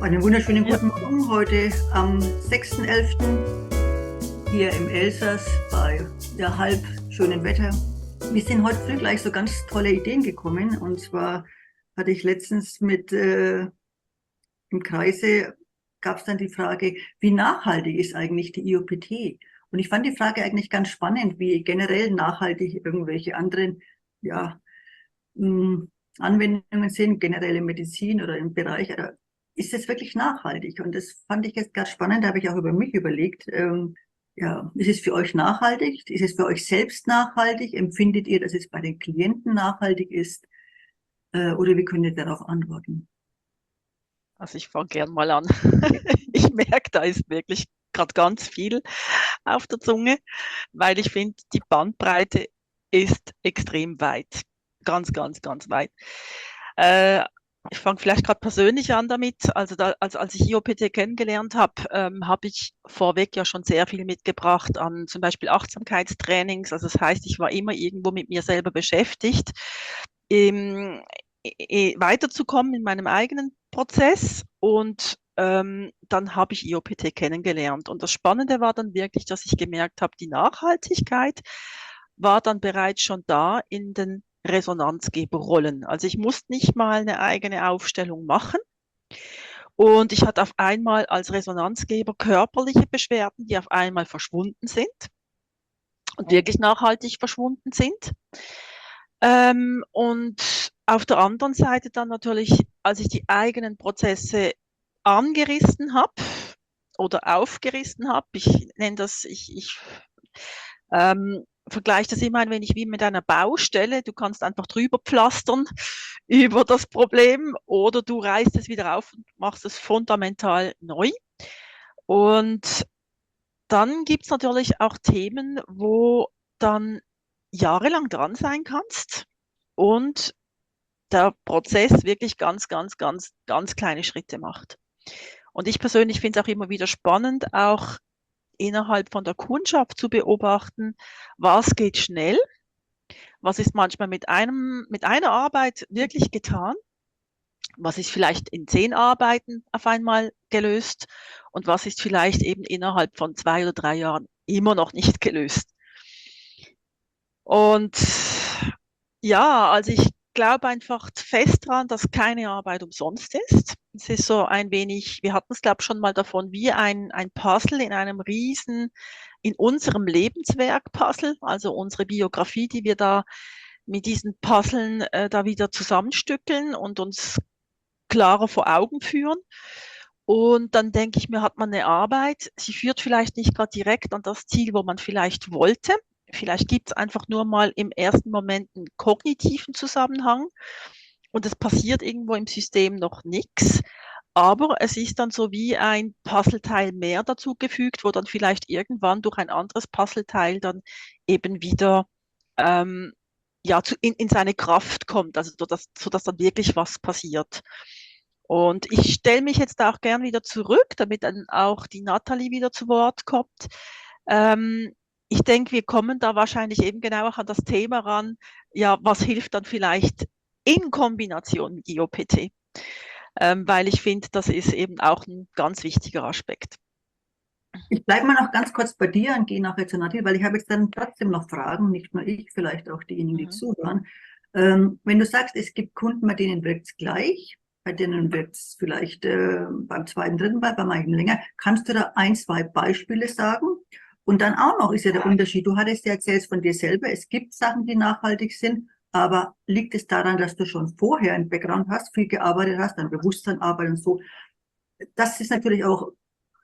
Einen wunderschönen Ja, guten Morgen heute am 6.11. hier im Elsass bei halb schönen Wetter. Mir sind heute früh gleich so ganz tolle Ideen gekommen. Und zwar hatte ich letztens im Kreise, gab es dann die Frage, wie nachhaltig ist eigentlich die IOPT? Und ich fand die Frage eigentlich ganz spannend, wie generell nachhaltig irgendwelche anderen ja, mh, Anwendungen sind, generell in Medizin oder im Bereich. Ist es wirklich nachhaltig? Und das fand ich jetzt ganz spannend, da habe ich auch über mich überlegt. Ja, ist es für euch nachhaltig? Ist es für euch selbst nachhaltig? Empfindet ihr, dass es bei den Klienten nachhaltig ist? Oder wie könnt ihr darauf antworten? also ich fange gern mal an. Ich merke, da ist wirklich gerade ganz viel auf der Zunge, weil ich finde, die Bandbreite ist extrem weit. Ganz, ganz, ganz weit. Äh, Ich fange vielleicht gerade persönlich an damit. Als ich IOPT kennengelernt habe, habe ich vorweg ja schon sehr viel mitgebracht an zum Beispiel Achtsamkeitstrainings. Also das heißt, ich war immer irgendwo mit mir selber beschäftigt. Ähm, Weiterzukommen in meinem eigenen Prozess und dann habe ich IOPT kennengelernt. Und das Spannende war dann wirklich, dass ich gemerkt habe, die Nachhaltigkeit war dann bereits schon da in den Resonanzgeberrollen. Also ich musste nicht mal eine eigene Aufstellung machen. Und ich hatte auf einmal als Resonanzgeber körperliche Beschwerden, die auf einmal verschwunden sind und wirklich nachhaltig verschwunden sind. Und auf der anderen Seite dann natürlich, als ich die eigenen Prozesse angerissen habe oder aufgerissen habe, ich nenne das, ich vergleiche das immer ein wenig wie mit einer Baustelle. Du kannst einfach drüber pflastern über das Problem oder du reißt es wieder auf und machst es fundamental neu. Und dann gibt es natürlich auch Themen, wo dann jahrelang dran sein kannst und der Prozess wirklich ganz, ganz, ganz, ganz kleine Schritte macht. Und ich persönlich finde es auch immer wieder spannend, auch innerhalb von der Kundschaft zu beobachten, was geht schnell, was ist manchmal mit einer Arbeit wirklich getan, was ist vielleicht in 10 Arbeiten auf einmal gelöst und was ist vielleicht eben innerhalb von 2 oder 3 Jahren immer noch nicht gelöst. Und ja, also ich glaube einfach fest dran, dass keine Arbeit umsonst ist. Es ist so ein wenig, wir hatten es glaube ich schon mal davon, wie ein Puzzle in einem riesen, in unserem Lebenswerk-Puzzle, also unsere Biografie, die wir da mit diesen Puzzeln da wieder zusammenstückeln und uns klarer vor Augen führen. Und dann denke ich mir, hat man eine Arbeit, sie führt vielleicht nicht gerade direkt an das Ziel, wo man vielleicht wollte. Vielleicht gibt es einfach nur mal im ersten Moment einen kognitiven Zusammenhang und es passiert irgendwo im System noch nichts. Aber es ist dann so wie ein Puzzleteil mehr dazugefügt, wo dann vielleicht irgendwann durch ein anderes Puzzleteil dann eben wieder ähm, ja, in seine Kraft kommt, also sodass dann wirklich was passiert. Und ich stelle mich jetzt auch gern wieder zurück, damit dann auch die Nathalie wieder zu Wort kommt. Ähm, Ich denke, wir kommen da wahrscheinlich eben genau auch an das Thema ran, ja, was hilft dann vielleicht in Kombination mit IOPT? Weil ich finde, das ist eben auch ein ganz wichtiger Aspekt. Ich bleibe mal noch ganz kurz bei dir und gehe nachher zu Nadine, weil ich habe jetzt dann trotzdem noch Fragen, nicht nur ich, vielleicht auch diejenigen, die Mhm. zuhören. Wenn du sagst, es gibt Kunden, bei denen wirkt es gleich, bei denen wird es vielleicht beim zweiten, dritten Mal, bei manchen länger, kannst du da ein, zwei Beispiele sagen? Und dann auch noch ist ja der Unterschied, du hattest ja erzählt von dir selber, es gibt Sachen, die nachhaltig sind, aber liegt es daran, dass du schon vorher einen Background hast, viel gearbeitet hast, ein Bewusstsein arbeitet und so? Das ist natürlich auch,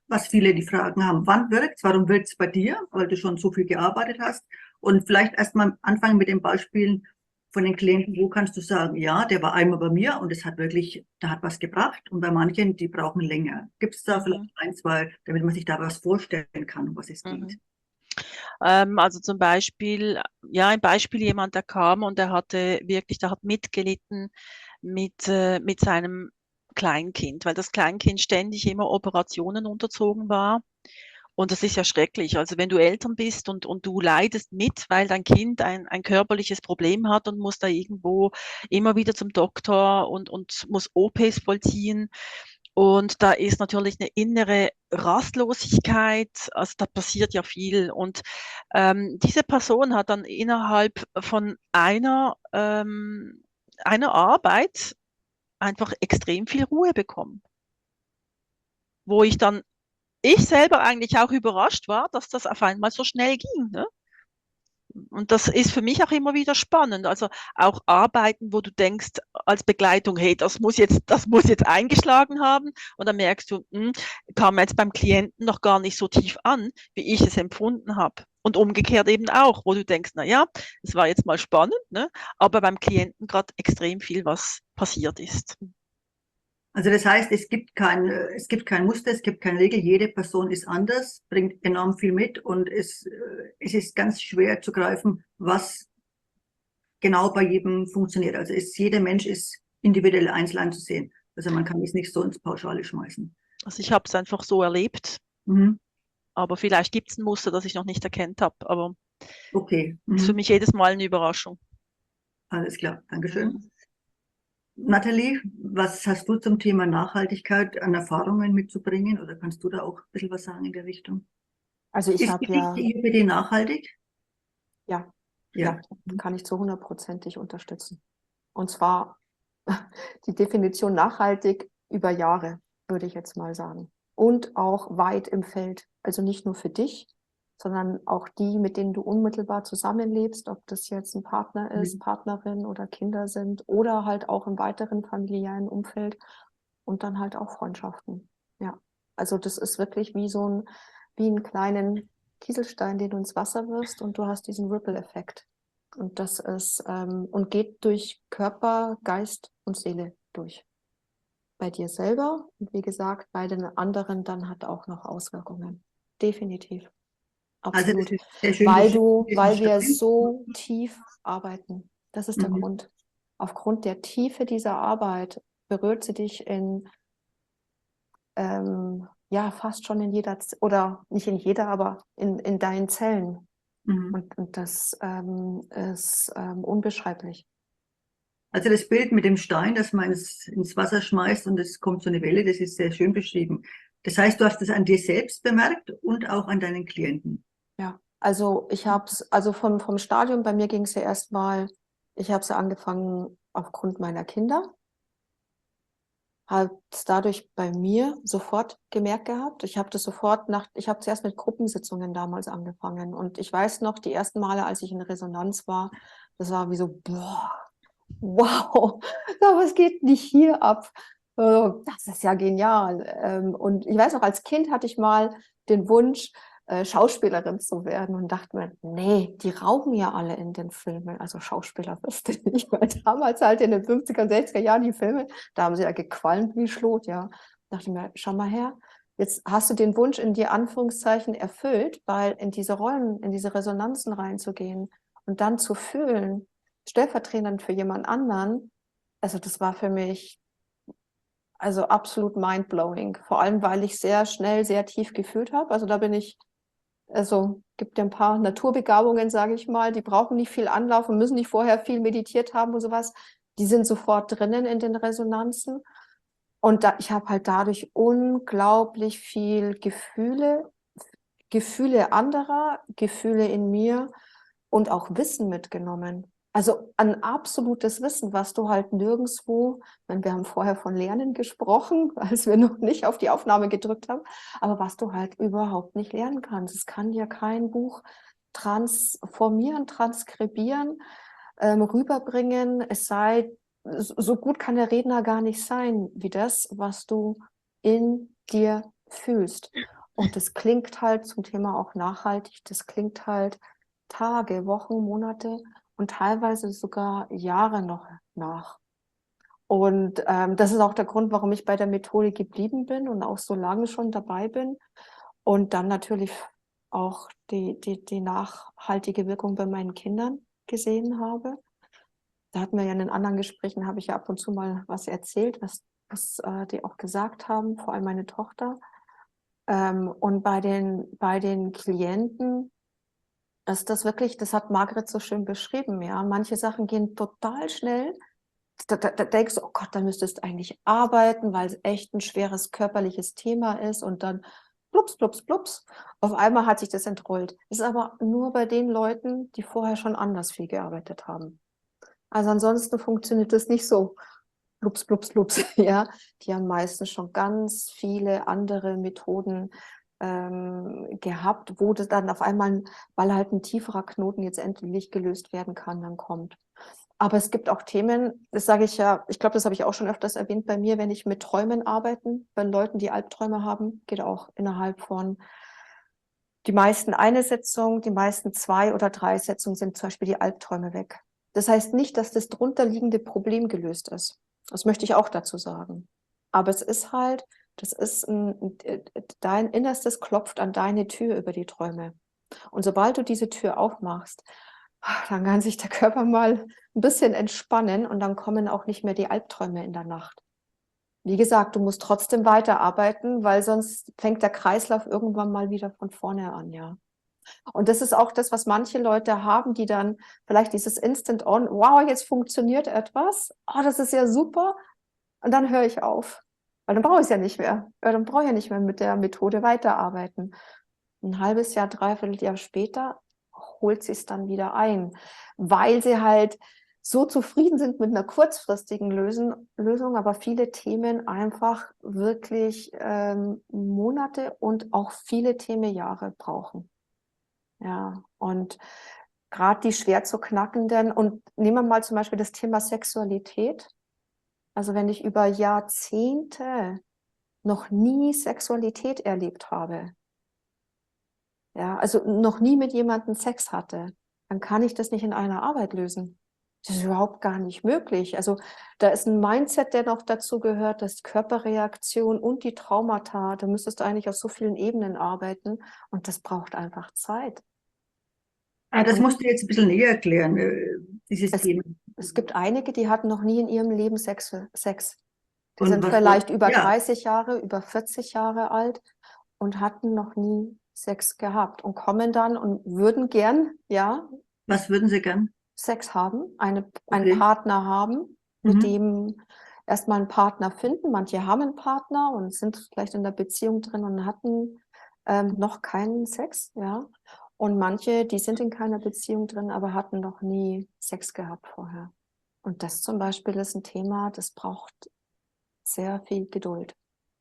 was viele die Fragen haben. Wann wirkt's? Warum wirkt's bei dir? Weil du schon so viel gearbeitet hast. Und vielleicht erstmal anfangen mit den Beispielen von den Klienten. Wo kannst du sagen, ja, der war einmal bei mir und es hat wirklich, da hat was gebracht. Und bei manchen, die brauchen länger. Gibt es da vielleicht Mhm. ein, zwei, damit man sich da was vorstellen kann, um was es geht? Mhm. Also zum Beispiel, ja, ein Beispiel jemand, der kam und der hatte wirklich, der hat mitgelitten mit seinem Kleinkind, weil das Kleinkind ständig immer Operationen unterzogen war. Und das ist ja schrecklich. Also wenn du Eltern bist und du leidest mit, weil dein Kind ein körperliches Problem hat und muss da irgendwo immer wieder zum Doktor und muss OPs vollziehen. Und da ist natürlich eine innere Rastlosigkeit, also da passiert ja viel. Und diese Person hat dann innerhalb von einer Arbeit einfach extrem viel Ruhe bekommen, wo ich selber eigentlich auch überrascht war, dass das auf einmal so schnell ging. Ne? Und das ist für mich auch immer wieder spannend. Also auch Arbeiten, wo du denkst als Begleitung, hey, das muss jetzt eingeschlagen haben. Und dann merkst du, kam jetzt beim Klienten noch gar nicht so tief an, wie ich es empfunden habe. Und umgekehrt eben auch, wo du denkst, na ja, es war jetzt mal spannend, ne? Aber beim Klienten gerade extrem viel, was passiert ist. Also das heißt, es gibt kein Muster, es gibt keine Regel. Jede Person ist anders, bringt enorm viel mit und es ist ganz schwer zu greifen, was genau bei jedem funktioniert. Also jeder Mensch ist individuell einzeln anzusehen. Also man kann es nicht so ins Pauschale schmeißen. Also ich habe es einfach so erlebt, Mhm. aber vielleicht gibt es ein Muster, das ich noch nicht erkannt habe. Aber Okay, es ist für mhm. mich jedes Mal eine Überraschung. Alles klar, Dankeschön. Mhm. Nathalie, was hast du zum Thema Nachhaltigkeit an Erfahrungen mitzubringen? Oder kannst du da auch ein bisschen was sagen in der Richtung? Also ich Ist habe für dich ja, die IBD nachhaltig? ja, Ja. kann ich zu 100%ig unterstützen. Und zwar die Definition nachhaltig über Jahre, würde ich jetzt mal sagen. Und auch weit im Feld. Also nicht nur für dich, sondern auch die, mit denen du unmittelbar zusammenlebst, ob das jetzt ein Partner ist, Partnerin oder Kinder sind oder halt auch im weiteren familiären Umfeld und dann halt auch Freundschaften. Ja, also das ist wirklich wie einen kleinen Kieselstein, den du ins Wasser wirfst und du hast diesen Ripple-Effekt. Und das ist, und geht durch Körper, Geist und Seele durch. Bei dir selber und wie gesagt, bei den anderen dann hat auch noch Auswirkungen. Definitiv. Also das Absolut. ist sehr schön beschrieben, diesen Weil wir Stein. so tief arbeiten. Das ist der Mhm. Grund. Aufgrund der Tiefe dieser Arbeit berührt sie dich ja, fast schon in jeder, oder nicht in jeder, aber in deinen Zellen. Mhm. Und das ist unbeschreiblich. Also das Bild mit dem Stein, das man ins Wasser schmeißt und es kommt so eine Welle, das ist sehr schön beschrieben. Das heißt, du hast das an dir selbst bemerkt und auch an deinen Klienten. Ja, also ich habe es, also vom Stadium, bei mir ging es ja erstmal, ich habe es ja angefangen aufgrund meiner Kinder, habe es dadurch bei mir sofort gemerkt gehabt. Ich habe das sofort ich habe zuerst mit Gruppensitzungen damals angefangen und ich weiß noch, die ersten Male, als ich in Resonanz war, das war wie so, boah, wow, was geht nicht hier ab? Das ist ja genial. Und ich weiß noch, als Kind hatte ich mal den Wunsch, Schauspielerin zu werden und dachte mir, nee, die rauchen ja alle in den Filmen. Also Schauspieler wirst du nicht, weil damals halt in den 50er und 60er Jahren die Filme, da haben sie ja gequalmt wie Schlot, ja. Dachte ich mir, schau mal her, jetzt hast du den Wunsch in die Anführungszeichen erfüllt, weil in diese Rollen, in diese Resonanzen reinzugehen und dann zu fühlen, stellvertretend für jemand anderen, also das war für mich also absolut mindblowing. Vor allem, weil ich sehr schnell, sehr tief gefühlt habe. Also da bin ich, also gibt ja ein paar Naturbegabungen, sage ich mal, die brauchen nicht viel Anlauf und müssen nicht vorher viel meditiert haben und sowas. Die sind sofort drinnen in den Resonanzen. Und ich habe halt dadurch unglaublich viel Gefühle anderer, Gefühle in mir und auch Wissen mitgenommen. Also ein absolutes Wissen, was du halt nirgendwo, wir haben vorher von Lernen gesprochen, als wir noch nicht auf die Aufnahme gedrückt haben, aber was du halt überhaupt nicht lernen kannst. Es kann dir kein Buch transformieren, transkribieren, rüberbringen. Es sei, so gut kann der Redner gar nicht sein, wie das, was du in dir fühlst. Und das klingt halt zum Thema auch nachhaltig, das klingt halt Tage, Wochen, Monate und teilweise sogar Jahre noch nach. Und das ist auch der Grund, warum ich bei der Methode geblieben bin und auch so lange schon dabei bin. Und dann natürlich auch die nachhaltige Wirkung bei meinen Kindern gesehen habe. Da hatten wir ja in den anderen Gesprächen, habe ich ja ab und zu mal was erzählt, was die auch gesagt haben, vor allem meine Tochter. Und bei den Klienten ist das wirklich, das hat Margret so schön beschrieben, ja. Manche Sachen gehen total schnell Da denkst du, oh Gott, da müsstest du eigentlich arbeiten, weil es echt ein schweres körperliches Thema ist und dann plups, plups, plups. Auf einmal hat sich das entrollt. Das ist aber nur bei den Leuten, die vorher schon anders viel gearbeitet haben. Also ansonsten funktioniert das nicht so plups, plups, plups, ja. Die haben meistens schon ganz viele andere Methoden gehabt, wo das dann auf einmal, weil halt ein tieferer Knoten jetzt endlich gelöst werden kann, dann kommt. Aber es gibt auch Themen, das sage ich ja, ich glaube, das habe ich auch schon öfters erwähnt bei mir, wenn ich mit Träumen arbeite, wenn Leuten, die Albträume haben, geht auch innerhalb von die meisten eine Sitzung, die meisten 2 oder 3 Sitzungen sind zum Beispiel die Albträume weg. Das heißt nicht, dass das drunterliegende Problem gelöst ist. Das möchte ich auch dazu sagen. Aber es ist halt, das ist dein Innerstes klopft an deine Tür über die Träume. Und sobald du diese Tür aufmachst, dann kann sich der Körper mal ein bisschen entspannen und dann kommen auch nicht mehr die Albträume in der Nacht. Wie gesagt, du musst trotzdem weiterarbeiten, weil sonst fängt der Kreislauf irgendwann mal wieder von vorne an, ja. Und das ist auch das, was manche Leute haben, die dann vielleicht dieses Instant on, wow, jetzt funktioniert etwas, oh, das ist ja super, und dann höre ich auf, weil dann brauche ich es ja nicht mehr. Ja, dann brauche ich ja nicht mehr mit der Methode weiterarbeiten. Ein halbes Jahr, dreiviertel Jahr später holt sie es dann wieder ein, weil sie halt so zufrieden sind mit einer kurzfristigen Lösung, aber viele Themen einfach wirklich Monate und auch viele Themen Jahre brauchen. Ja, und gerade die schwer zu knackenden, und nehmen wir mal zum Beispiel das Thema Sexualität. Also wenn ich über Jahrzehnte noch nie Sexualität erlebt habe, ja, also noch nie mit jemandem Sex hatte, dann kann ich das nicht in einer Arbeit lösen. Das ist überhaupt gar nicht möglich. Also da ist ein Mindset, der noch dazu gehört, das Körperreaktion und die Traumata. Da müsstest du eigentlich auf so vielen Ebenen arbeiten und das braucht einfach Zeit. Das Und musst du jetzt ein bisschen näher erklären, dieses Thema. es gibt einige, die hatten noch nie in ihrem Leben Sex. Die Und sind was vielleicht über ja, 30 Jahre, über 40 Jahre alt und hatten noch nie Sex gehabt und kommen dann und würden gern, ja, was würden Sie gern? Sex haben, einen Okay. Partner haben, mit Mhm. dem erstmal einen Partner finden. Manche haben einen Partner und sind vielleicht in der Beziehung drin und hatten noch keinen Sex, ja. Und manche, die sind in keiner Beziehung drin, aber hatten noch nie Sex gehabt vorher. Und das zum Beispiel ist ein Thema, das braucht sehr viel Geduld,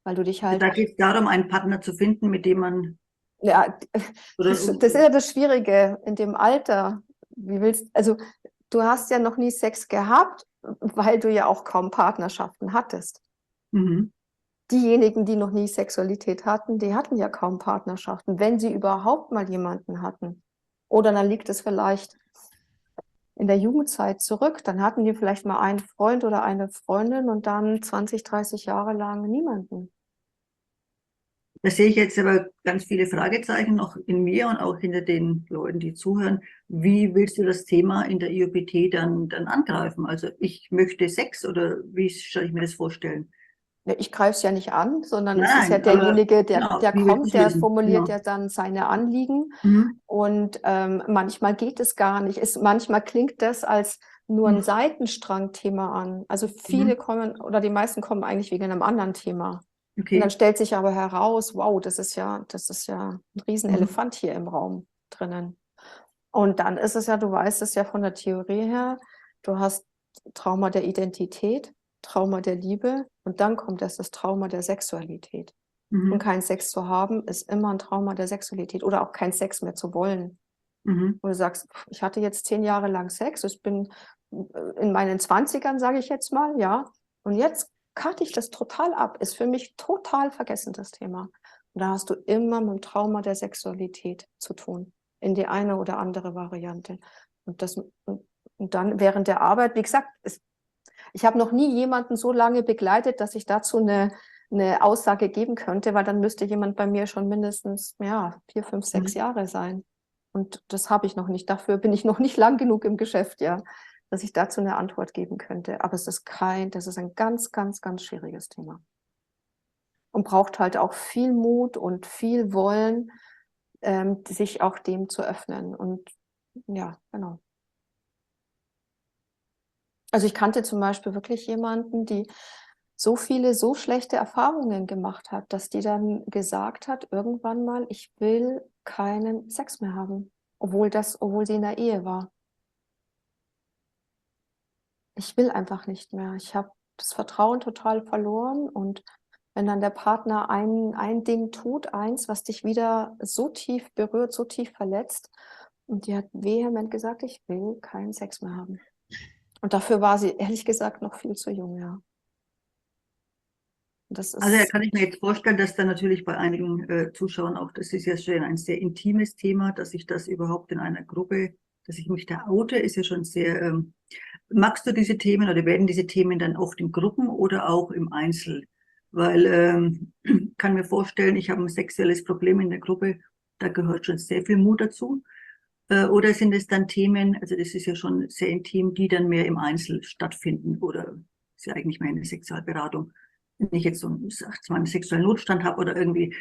weil du dich halt, Da geht es darum, einen Partner zu finden, mit dem man, ja, oder, das ist ja das Schwierige in dem Alter. Wie willst, also du hast ja noch nie Sex gehabt, weil du ja auch kaum Partnerschaften hattest. mhm. Diejenigen, die noch nie Sexualität hatten, die hatten ja kaum Partnerschaften, wenn sie überhaupt mal jemanden hatten. Oder dann liegt es vielleicht in der Jugendzeit zurück. Dann hatten die vielleicht mal einen Freund oder eine Freundin und dann 20, 30 Jahre lang niemanden. Da sehe ich jetzt aber ganz viele Fragezeichen noch in mir und auch hinter den Leuten, die zuhören. Wie willst du das Thema in der IOPT dann angreifen? Also ich möchte Sex oder wie soll ich mir das vorstellen? Ja, ich greife es ja nicht an, sondern es ist ja Nein, aber derjenige, genau, der wie willst du kommt, es der lösen? formuliert Genau. ja dann seine Anliegen. Mhm. Und manchmal geht es gar nicht. Manchmal klingt das als nur ein Mhm. Seitenstrang-Thema an. Also viele Mhm. kommen oder die meisten kommen eigentlich wegen einem anderen Thema. Und dann Okay. stellt sich aber heraus, wow, das ist ja ein Mhm. Riesenelefant hier im Raum drinnen. Und dann ist es ja, du weißt es ja von der Theorie her, du hast Trauma der Identität, Trauma der Liebe und dann kommt erst das Trauma der Sexualität. Und Mhm. keinen Sex zu haben, ist immer ein Trauma der Sexualität oder auch keinen Sex mehr zu wollen. Mhm. Wo du sagst, ich hatte jetzt 10 Jahre lang Sex, ich bin in meinen 20ern, sage ich jetzt mal, ja, und jetzt karte ich das total ab, ist für mich total vergessen, das Thema. Und da hast du immer mit dem Trauma der Sexualität zu tun, in die eine oder andere Variante. Und dann während der Arbeit, wie gesagt, ich habe noch nie jemanden so lange begleitet, dass ich dazu eine Aussage geben könnte, weil dann müsste jemand bei mir schon mindestens, ja, 4, 5, 6 Mhm. Jahre sein. Und das habe ich noch nicht. Dafür bin ich noch nicht lang genug im Geschäft, ja, dass ich dazu eine Antwort geben könnte. Aber das ist ein ganz, ganz, ganz schwieriges Thema. Und braucht halt auch viel Mut und viel Wollen, sich auch dem zu öffnen. Und ja, genau. Also ich kannte zum Beispiel wirklich jemanden, die so viele, so schlechte Erfahrungen gemacht hat, dass die dann gesagt hat, irgendwann mal, ich will keinen Sex mehr haben, obwohl sie in der Ehe war. Ich will einfach nicht mehr. Ich habe das Vertrauen total verloren und wenn dann der Partner ein Ding tut, eins, was dich wieder so tief berührt, so tief verletzt, und die hat vehement gesagt, ich will keinen Sex mehr haben. Und dafür war sie ehrlich gesagt noch viel zu jung, ja. Und das Also da ist, kann ich mir jetzt vorstellen, dass da natürlich bei einigen Zuschauern auch, das ist ja schon ein sehr intimes Thema, dass ich das überhaupt in einer Gruppe, dass ich mich da oute, ist ja schon sehr, magst du diese Themen oder werden diese Themen dann oft in Gruppen oder auch im Einzel? Weil kann mir vorstellen, ich habe ein sexuelles Problem in der Gruppe, da gehört schon sehr viel Mut dazu. Oder sind es dann Themen, also das ist ja schon sehr intim, die dann mehr im Einzel stattfinden oder ist ja eigentlich mehr eine Sexualberatung, wenn ich jetzt so einen sexuellen Notstand habe oder irgendwie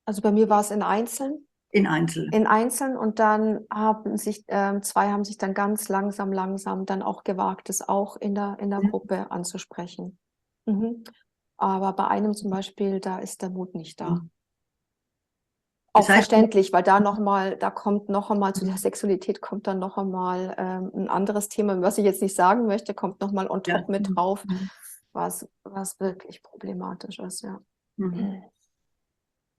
also bei mir war es in Einzeln. in Einzel. In Einzeln und dann haben sich zwei haben sich dann ganz langsam dann auch gewagt, es auch in der Mhm. Gruppe anzusprechen. Mhm. Aber bei einem zum Beispiel, da ist der Mut nicht da. Mhm. Auch Das heißt, verständlich, weil da kommt noch einmal zu der Sexualität kommt dann noch einmal ein anderes Thema, was ich jetzt nicht sagen möchte, kommt noch mal on ja. top mit drauf, Mhm. was wirklich problematisch ist, ja. Mhm.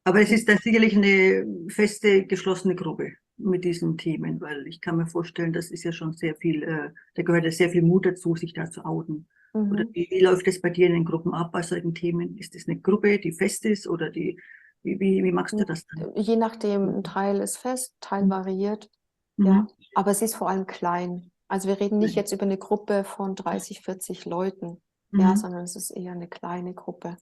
Aber es ist dann sicherlich eine feste, geschlossene Gruppe mit diesen Themen, weil ich kann mir vorstellen, das ist ja schon sehr viel, da gehört ja sehr viel Mut dazu, sich da zu outen. Oder Mhm. wie läuft es bei dir in den Gruppen ab bei solchen Themen? Ist es eine Gruppe, die fest ist oder wie machst du das dann? Je nachdem, ein Teil ist fest, Teil variiert. Ja, Mhm. aber es ist vor allem klein. Also wir reden nicht Mhm. jetzt über eine Gruppe von 30, 40 Leuten, ja, Mhm. sondern es ist eher eine kleine Gruppe.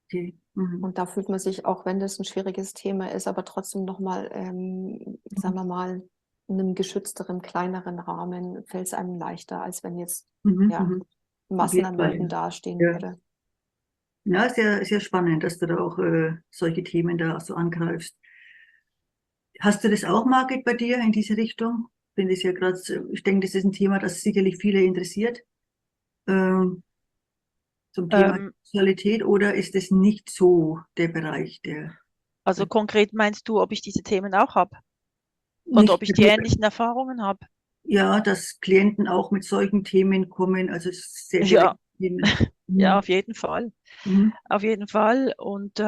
Okay. Mhm. Und da fühlt man sich, auch wenn das ein schwieriges Thema ist, aber trotzdem nochmal, sagen wir mal, in einem geschützteren, kleineren Rahmen fällt es einem leichter, als wenn jetzt Mhm. ja, Mhm. Auf Massen jeden an Fall, Leuten dastehen ja. würde. Ja, sehr, sehr spannend, dass du da auch solche Themen da so angreifst. Hast du das auch, Margit, bei dir in diese Richtung? Finde ich ja gerade, ich denke, das ist ein Thema, das sicherlich viele interessiert, ähm, zum Thema Ähm, Sexualität, oder ist es nicht so der Bereich, der also konkret meinst du, ob ich diese Themen auch habe oder ob nicht, ich die ähnlichen Erfahrungen habe? ja, dass Klienten auch mit solchen Themen kommen, also sehr Ja, direkte Themen. ja, Mhm. auf jeden Fall. Mhm. Auf jeden Fall. Und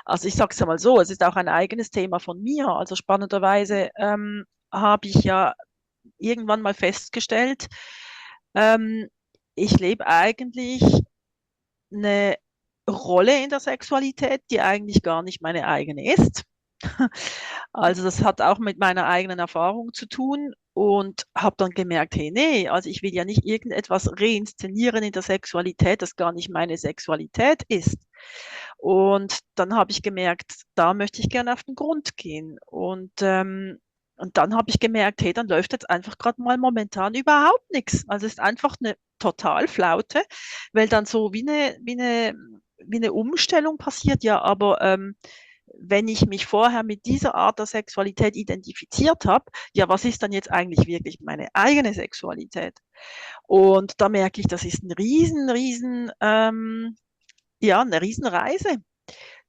also ich sage es ja mal so, es ist auch ein eigenes Thema von mir. Also spannenderweise habe ich ja irgendwann mal festgestellt, ähm, ich lebe eigentlich eine Rolle in der Sexualität, die eigentlich gar nicht meine eigene ist. Also das hat auch mit meiner eigenen Erfahrung zu tun und habe dann gemerkt, hey, nee, also ich will ja nicht irgendetwas reinszenieren in der Sexualität, das gar nicht meine Sexualität ist. Und dann habe ich gemerkt, da möchte ich gerne auf den Grund gehen. Und dann habe ich gemerkt, hey, dann läuft jetzt einfach gerade mal momentan überhaupt nichts. Also es ist einfach eine Totalflaute, weil dann so wie eine Umstellung passiert, ja, aber wenn ich mich vorher mit dieser Art der Sexualität identifiziert habe, ja, was ist dann jetzt eigentlich wirklich meine eigene Sexualität? Und da merke ich, das ist ein ja, eine Riesenreise,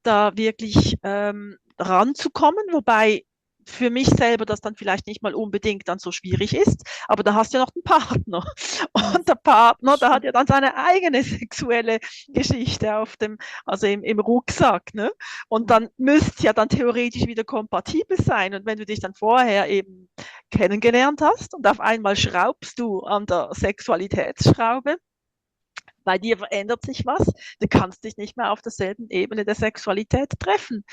da wirklich ranzukommen, wobei für mich selber das dann vielleicht nicht mal unbedingt dann so schwierig ist, aber da hast du ja noch den Partner. Und der Partner, der hat ja dann seine eigene sexuelle Geschichte also im Rucksack, ne? Und dann müsste es ja dann theoretisch wieder kompatibel sein. Und wenn du dich dann vorher eben kennengelernt hast und auf einmal schraubst du an der Sexualitätsschraube, bei dir verändert sich was, du kannst dich nicht mehr auf derselben Ebene der Sexualität treffen.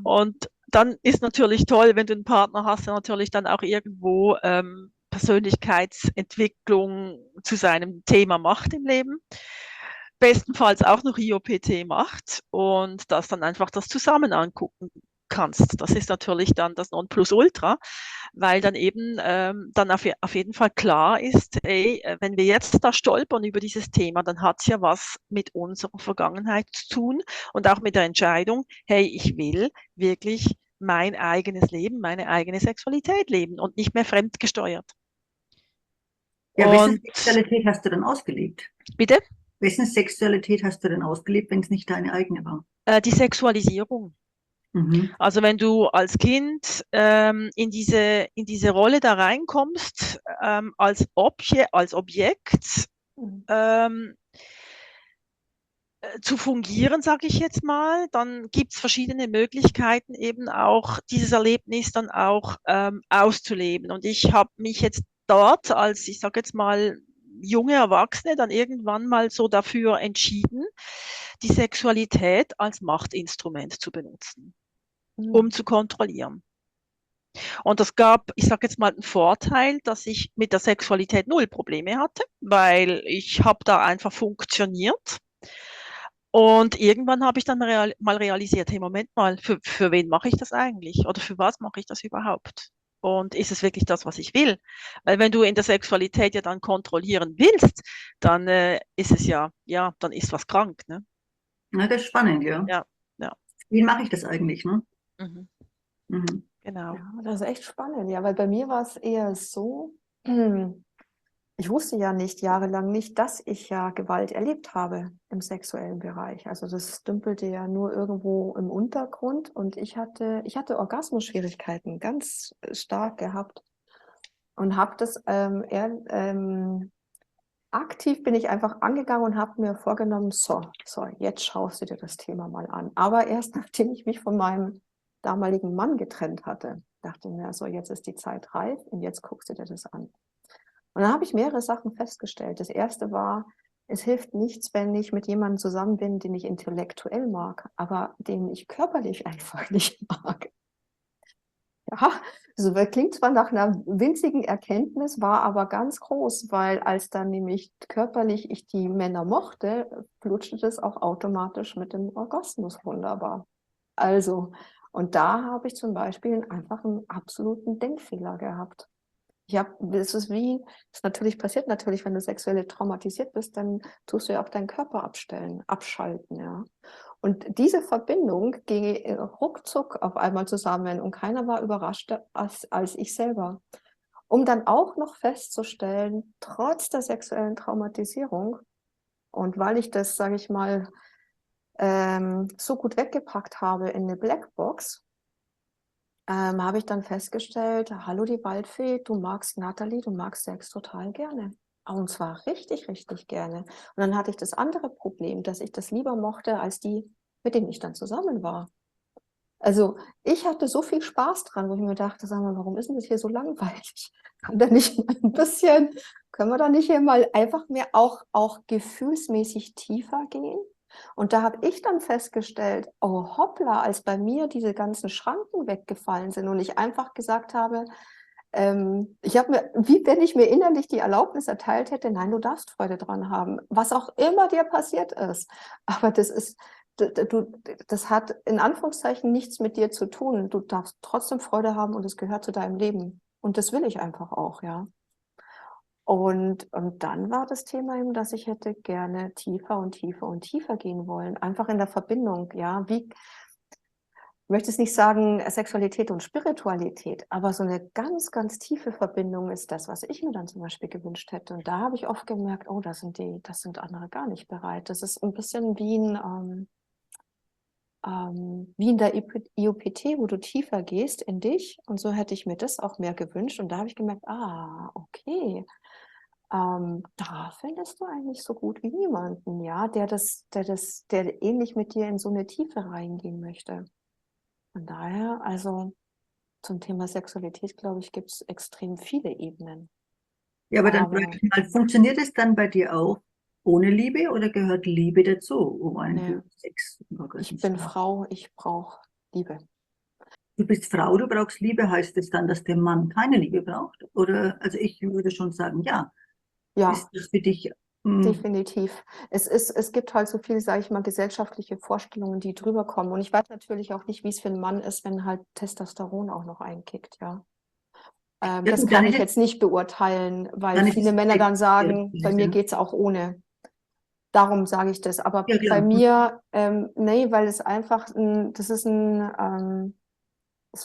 Und dann ist natürlich toll, wenn du einen Partner hast, der natürlich dann auch irgendwo Persönlichkeitsentwicklung zu seinem Thema macht im Leben. Bestenfalls auch noch IOPT macht und das dann einfach das zusammen angucken kannst. Das ist natürlich dann das Nonplusultra, weil dann eben dann auf jeden Fall klar ist, ey, wenn wir jetzt da stolpern über dieses Thema, dann hat es ja was mit unserer Vergangenheit zu tun und auch mit der Entscheidung, hey, ich will wirklich mein eigenes Leben, meine eigene Sexualität leben und nicht mehr fremdgesteuert. Ja, wessen Und Sexualität hast du dann ausgelebt? bitte, Wessen Sexualität hast du denn ausgelebt, wenn es nicht deine eigene war? die Sexualisierung. Mhm. Also wenn du als Kind in diese Rolle da reinkommst, als Objekt, Mhm. ähm, zu fungieren, sage ich jetzt mal, dann gibt es verschiedene Möglichkeiten, eben auch dieses Erlebnis dann auch auszuleben. Und ich habe mich jetzt dort als, ich sage jetzt mal, junge Erwachsene dann irgendwann mal so dafür entschieden, die Sexualität als Machtinstrument zu benutzen, um Mhm. zu kontrollieren. Und das gab, ich sage jetzt mal, einen Vorteil, dass ich mit der Sexualität null Probleme hatte, weil ich habe da einfach funktioniert. Und irgendwann habe ich dann mal realisiert, hey, Moment mal, für wen mache ich das eigentlich? Oder für was mache ich das überhaupt? Und ist es wirklich das, was ich will? Weil wenn du in der Sexualität ja dann kontrollieren willst, dann ist es ja, dann ist was krank, ne? Na, das ist spannend, ja. Ja, ja, Wie mache ich das eigentlich, ne? mhm, Mhm. genau. Ja, das ist echt spannend. Ja, weil bei mir war es eher so, ich wusste ja nicht jahrelang nicht, dass ich ja Gewalt erlebt habe im sexuellen Bereich. Also das dümpelte ja nur irgendwo im Untergrund und ich hatte Orgasmusschwierigkeiten ganz stark gehabt und habe das aktiv bin ich einfach angegangen und habe mir vorgenommen, so, jetzt schaust du dir das Thema mal an. Aber erst nachdem ich mich von meinem damaligen Mann getrennt hatte, dachte ich mir, so, jetzt ist die Zeit reif und jetzt guckst du dir das an. Und dann habe ich mehrere Sachen festgestellt. Das erste war, es hilft nichts, wenn ich mit jemandem zusammen bin, den ich intellektuell mag, aber den ich körperlich einfach nicht mag. Ja, also das klingt zwar nach einer winzigen Erkenntnis, war aber ganz groß, weil als dann nämlich körperlich ich die Männer mochte, flutschte das auch automatisch mit dem Orgasmus wunderbar. Also, und da habe ich zum Beispiel einfach einen absoluten Denkfehler gehabt. Es ist wie, es natürlich passiert natürlich, wenn du sexuell traumatisiert bist, dann tust du ja auch deinen Körper abschalten, ja. Und diese Verbindung ging ruckzuck auf einmal zusammen und keiner war überraschter als ich selber. Um dann auch noch festzustellen, trotz der sexuellen Traumatisierung und weil ich das, sage ich mal, so gut weggepackt habe in eine Blackbox, habe ich dann festgestellt, hallo die Waldfee, du magst Natalie, du magst Sex total gerne. Und zwar richtig, richtig gerne. Und dann hatte ich das andere Problem, dass ich das lieber mochte als die, mit denen ich dann zusammen war. Also ich hatte so viel Spaß dran, wo ich mir dachte, sag mal, warum ist denn das hier so langweilig? Kann da nicht mal ein bisschen, können wir da nicht hier mal einfach mehr auch gefühlsmäßig tiefer gehen? Und da habe ich dann festgestellt, oh hoppla, als bei mir diese ganzen Schranken weggefallen sind und ich einfach gesagt habe, ich habe mir, wie wenn ich mir innerlich die Erlaubnis erteilt hätte, nein, du darfst Freude dran haben, was auch immer dir passiert ist. Aber das hat in Anführungszeichen nichts mit dir zu tun. Du darfst trotzdem Freude haben und es gehört zu deinem Leben. Und das will ich einfach auch, ja. Und dann war das Thema eben, dass ich hätte gerne tiefer und tiefer und tiefer gehen wollen. Einfach in der Verbindung, ja. Ich möchte es nicht sagen Sexualität und Spiritualität, aber so eine ganz, ganz tiefe Verbindung ist das, was ich mir dann zum Beispiel gewünscht hätte. Und da habe ich oft gemerkt, oh, das sind andere gar nicht bereit. Das ist ein bisschen wie in der IOPT, wo du tiefer gehst in dich. Und so hätte ich mir das auch mehr gewünscht. Und da habe ich gemerkt, okay, da findest du eigentlich so gut wie niemanden, ja, der ähnlich mit dir in so eine Tiefe reingehen möchte. Von daher, also zum Thema Sexualität, glaube ich, gibt es extrem viele Ebenen. Ja, aber dann frage Aber ich mal, funktioniert es dann bei dir auch ohne Liebe oder gehört Liebe dazu, um einen ne, guten Sex und ich Orgasmus zu bin haben? Frau, ich brauche Liebe. Du bist Frau, du brauchst Liebe, heißt es dann, dass der Mann keine Liebe braucht? Oder, also ich würde schon sagen, ja. Ist Ja, das für dich, mh, definitiv. Es gibt halt so viele, sage ich mal, gesellschaftliche Vorstellungen, die drüber kommen. Und ich weiß natürlich auch nicht, wie es für einen Mann ist, wenn halt Testosteron auch noch einkickt, ja. ja Das gut, dann kann ist ich es, jetzt nicht beurteilen, weil dann ist viele es Männer dann ja, sagen, bei mir geht's auch ohne. Darum sage ich das. Aber ja bei klar. mir, nee, weil es einfach, ist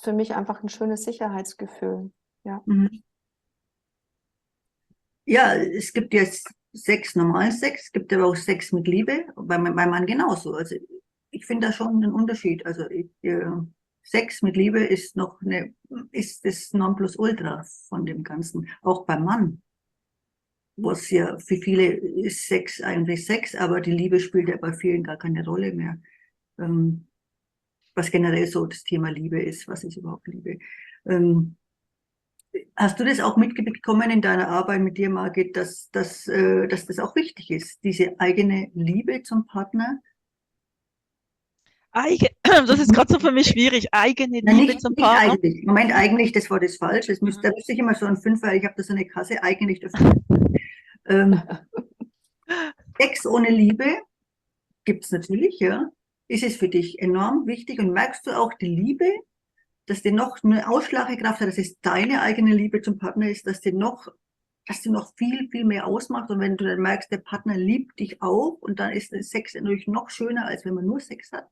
für mich einfach ein schönes Sicherheitsgefühl. Ja. Mhm. Ja, es gibt jetzt Sex, normalen Sex, es gibt aber auch Sex mit Liebe, beim Mann genauso. Also ich finde da schon einen Unterschied. Also Sex mit Liebe ist das Nonplusultra von dem Ganzen, auch beim Mann. Was ja für viele ist Sex eigentlich Sex, aber die Liebe spielt ja bei vielen gar keine Rolle mehr. Ähm, Was generell so das Thema Liebe ist, was ist überhaupt Liebe? Ähm, Hast du das auch mitbekommen in deiner Arbeit mit dir, Margit, dass das auch wichtig ist, diese eigene Liebe zum Partner? Das ist gerade so für mich schwierig. Eigene Na, Liebe zum nicht Partner. eigentlich. Moment, eigentlich, das Wort ist falsch. Da Mhm. müsste ich immer so ein Fünfer, ich habe da so eine Kasse, eigentlich dafür. Ähm, Sex ohne Liebe gibt es natürlich, ja. Ist es für dich enorm wichtig und merkst du auch die Liebe, dass die noch eine Ausschlagekraft hat, dass es deine eigene Liebe zum Partner ist, dass die noch viel, viel mehr ausmacht. Und wenn du dann merkst, der Partner liebt dich auch und dann ist der Sex natürlich noch schöner, als wenn man nur Sex hat.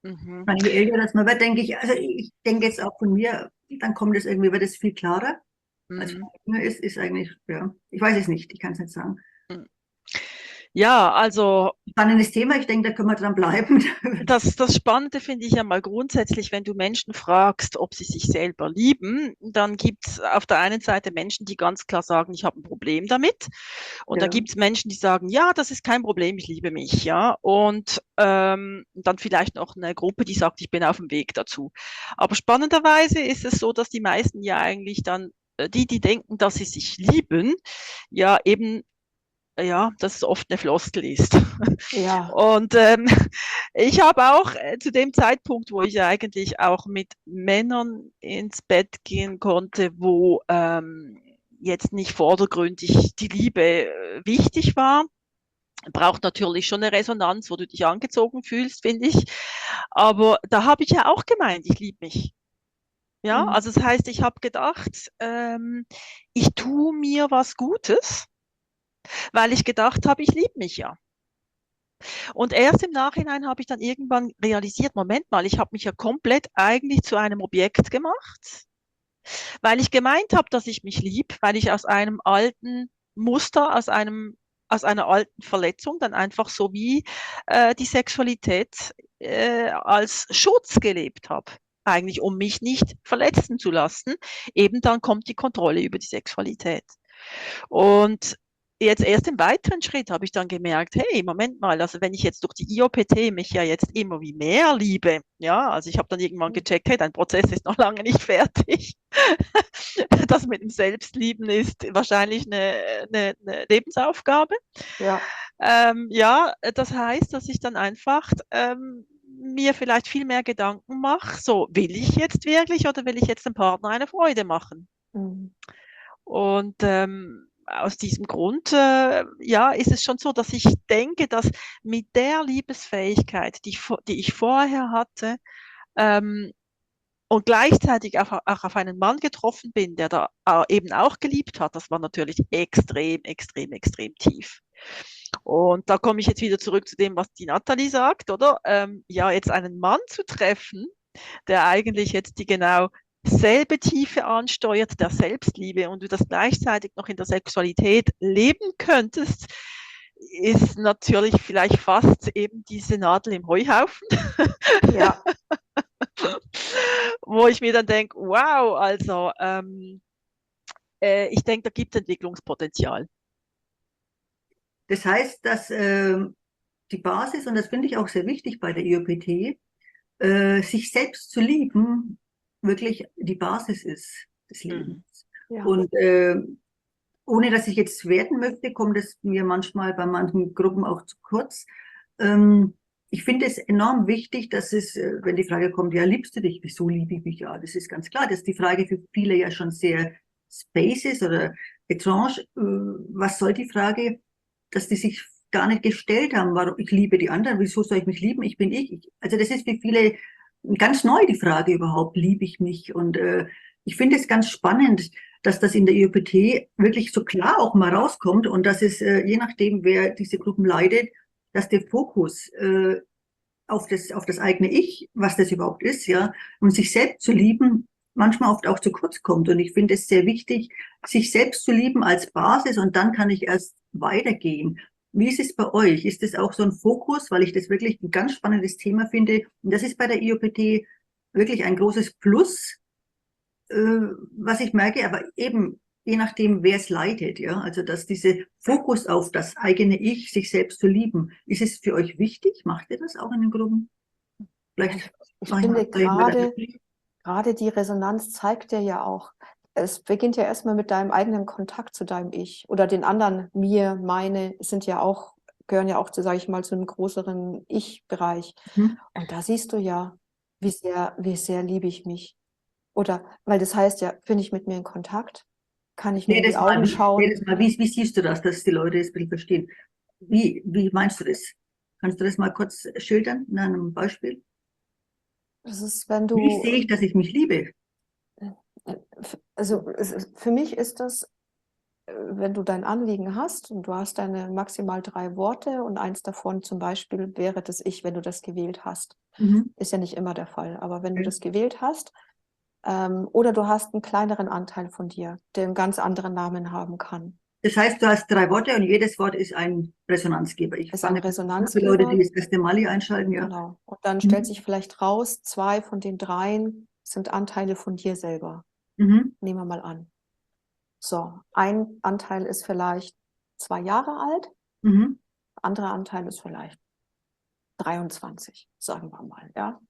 Mhm. Je älter das man wird, denke ich, also ich denke jetzt auch von mir, dann kommt es irgendwie, wird es viel klarer. Als Mhm. man jünger ist eigentlich, ja, ich weiß es nicht, ich kann es nicht sagen. Mhm. Ja, also Spannendes Thema, ich denke, da können wir dran bleiben. das Spannende finde ich ja mal grundsätzlich, wenn du Menschen fragst, ob sie sich selber lieben, dann gibt es auf der einen Seite Menschen, die ganz klar sagen, ich habe ein Problem damit. Und da Ja, gibt es Menschen, die sagen, ja, das ist kein Problem, ich liebe mich, ja. Und dann vielleicht noch eine Gruppe, die sagt, ich bin auf dem Weg dazu. Aber spannenderweise ist es so, dass die meisten ja eigentlich dann, die denken, dass sie sich lieben, ja eben ja, dass es oft eine Floskel ist. Ja, Und ich habe auch zu dem Zeitpunkt, wo ich eigentlich auch mit Männern ins Bett gehen konnte, wo jetzt nicht vordergründig die Liebe wichtig war, braucht natürlich schon eine Resonanz, wo du dich angezogen fühlst, finde ich. Aber da habe ich ja auch gemeint, ich liebe mich. Ja, mhm. also das heißt, ich habe gedacht, ich tue mir was Gutes, weil ich gedacht habe, ich liebe mich ja. Und erst im Nachhinein habe ich dann irgendwann realisiert, Moment mal, ich habe mich ja komplett eigentlich zu einem Objekt gemacht, weil ich gemeint habe, dass ich mich lieb, weil ich aus einem alten Muster, aus einer alten Verletzung dann einfach so wie die Sexualität als Schutz gelebt habe. Eigentlich, um mich nicht verletzen zu lassen. Eben dann kommt die Kontrolle über die Sexualität. Und jetzt erst im weiteren Schritt habe ich dann gemerkt, hey, Moment mal, also wenn ich jetzt durch die IOPT mich ja jetzt immer wie mehr liebe, ja, also ich habe dann irgendwann gecheckt, hey, dein Prozess ist noch lange nicht fertig. Das mit dem Selbstlieben ist wahrscheinlich eine Lebensaufgabe. Ja, Ja, das heißt, dass ich dann einfach mir vielleicht viel mehr Gedanken mache, so will ich jetzt wirklich oder will ich jetzt dem Partner eine Freude machen? mhm. Und aus diesem Grund, ja, ist es schon so, dass ich denke, dass mit der Liebesfähigkeit, die ich vorher hatte, ähm, und gleichzeitig auch auf einen Mann getroffen bin, der da eben auch geliebt hat, das war natürlich extrem, extrem, extrem tief. Und da komme ich jetzt wieder zurück zu dem, was die Nathalie sagt, oder? Ja, jetzt einen Mann zu treffen, der eigentlich jetzt die genau selbe Tiefe ansteuert, der Selbstliebe und du das gleichzeitig noch in der Sexualität leben könntest, ist natürlich vielleicht fast eben diese Nadel im Heuhaufen, Ja, wo ich mir dann denke, wow, also ich denke, da gibt es Entwicklungspotenzial. das heißt, dass die Basis, und das finde ich auch sehr wichtig bei der IOPT, sich selbst zu lieben, wirklich die Basis ist des Lebens. Mhm. ja. Und ohne dass ich jetzt werten möchte, kommt es mir manchmal bei manchen Gruppen auch zu kurz. Ich finde es enorm wichtig, dass wenn die Frage kommt, ja, liebst du dich? Wieso liebe ich mich? Ja, das ist ganz klar, dass die Frage für viele ja schon sehr space ist oder étrange. Was soll die Frage, dass die sich gar nicht gestellt haben, warum ich liebe die anderen, wieso soll ich mich lieben? Ich bin ich. Also das ist für viele ganz neu, die Frage überhaupt, liebe ich mich? Und ich finde es ganz spannend, dass das in der IOPT wirklich so klar auch mal rauskommt und dass es, je nachdem, wer diese Gruppen leitet, dass der Fokus auf das eigene Ich, was das überhaupt ist, ja, und sich selbst zu lieben, manchmal oft auch zu kurz kommt. Und ich finde es sehr wichtig, sich selbst zu lieben als Basis und dann kann ich erst weitergehen. Wie ist es bei euch? Ist das auch so ein Fokus, weil ich das wirklich ein ganz spannendes Thema finde? Und das ist bei der IOPT wirklich ein großes Plus, was ich merke, aber eben je nachdem, wer es leitet, ja, also dass diese Fokus auf das eigene Ich, sich selbst zu lieben, ist es für euch wichtig? Macht ihr das auch in den Gruppen? Ich, Vielleicht ich mache ich mal finde gerade die Resonanz zeigt dir ja auch, es beginnt ja erstmal mit deinem eigenen Kontakt zu deinem Ich oder den anderen, mir, meine, sind ja auch, gehören ja auch zu, sage ich mal, zu einem größeren Ich-Bereich. Mhm. Und da siehst du ja, wie sehr liebe ich mich. Oder, weil das heißt ja, bin ich mit mir in Kontakt? Kann ich mir in die Augen schauen? Wie siehst du das, dass die Leute es ein bisschen verstehen? Wie meinst du das? Kannst du das mal kurz schildern in einem Beispiel? Das ist, wenn Wie du, sehe ich, dass ich mich liebe? also für mich ist das, wenn du dein Anliegen hast und du hast deine maximal 3 Worte und eins davon zum Beispiel wäre das Ich, wenn du das gewählt hast. Mhm. Ist ja nicht immer der Fall, aber wenn du Okay. das gewählt hast, oder du hast einen kleineren Anteil von dir, der einen ganz anderen Namen haben kann. Das heißt, du hast 3 Worte und jedes Wort ist ein Resonanzgeber. Ich Ist ein fange für Leute, die Resonanzgeber, das erste Mal hier einschalten, ja. genau. Und dann stellt Mhm. sich vielleicht raus, 2 von den 3 sind Anteile von dir selber. Mhm. Nehmen wir mal an. So, ein Anteil ist vielleicht 2 Jahre alt, Mhm. andere Anteil ist vielleicht 23, sagen wir mal, ja.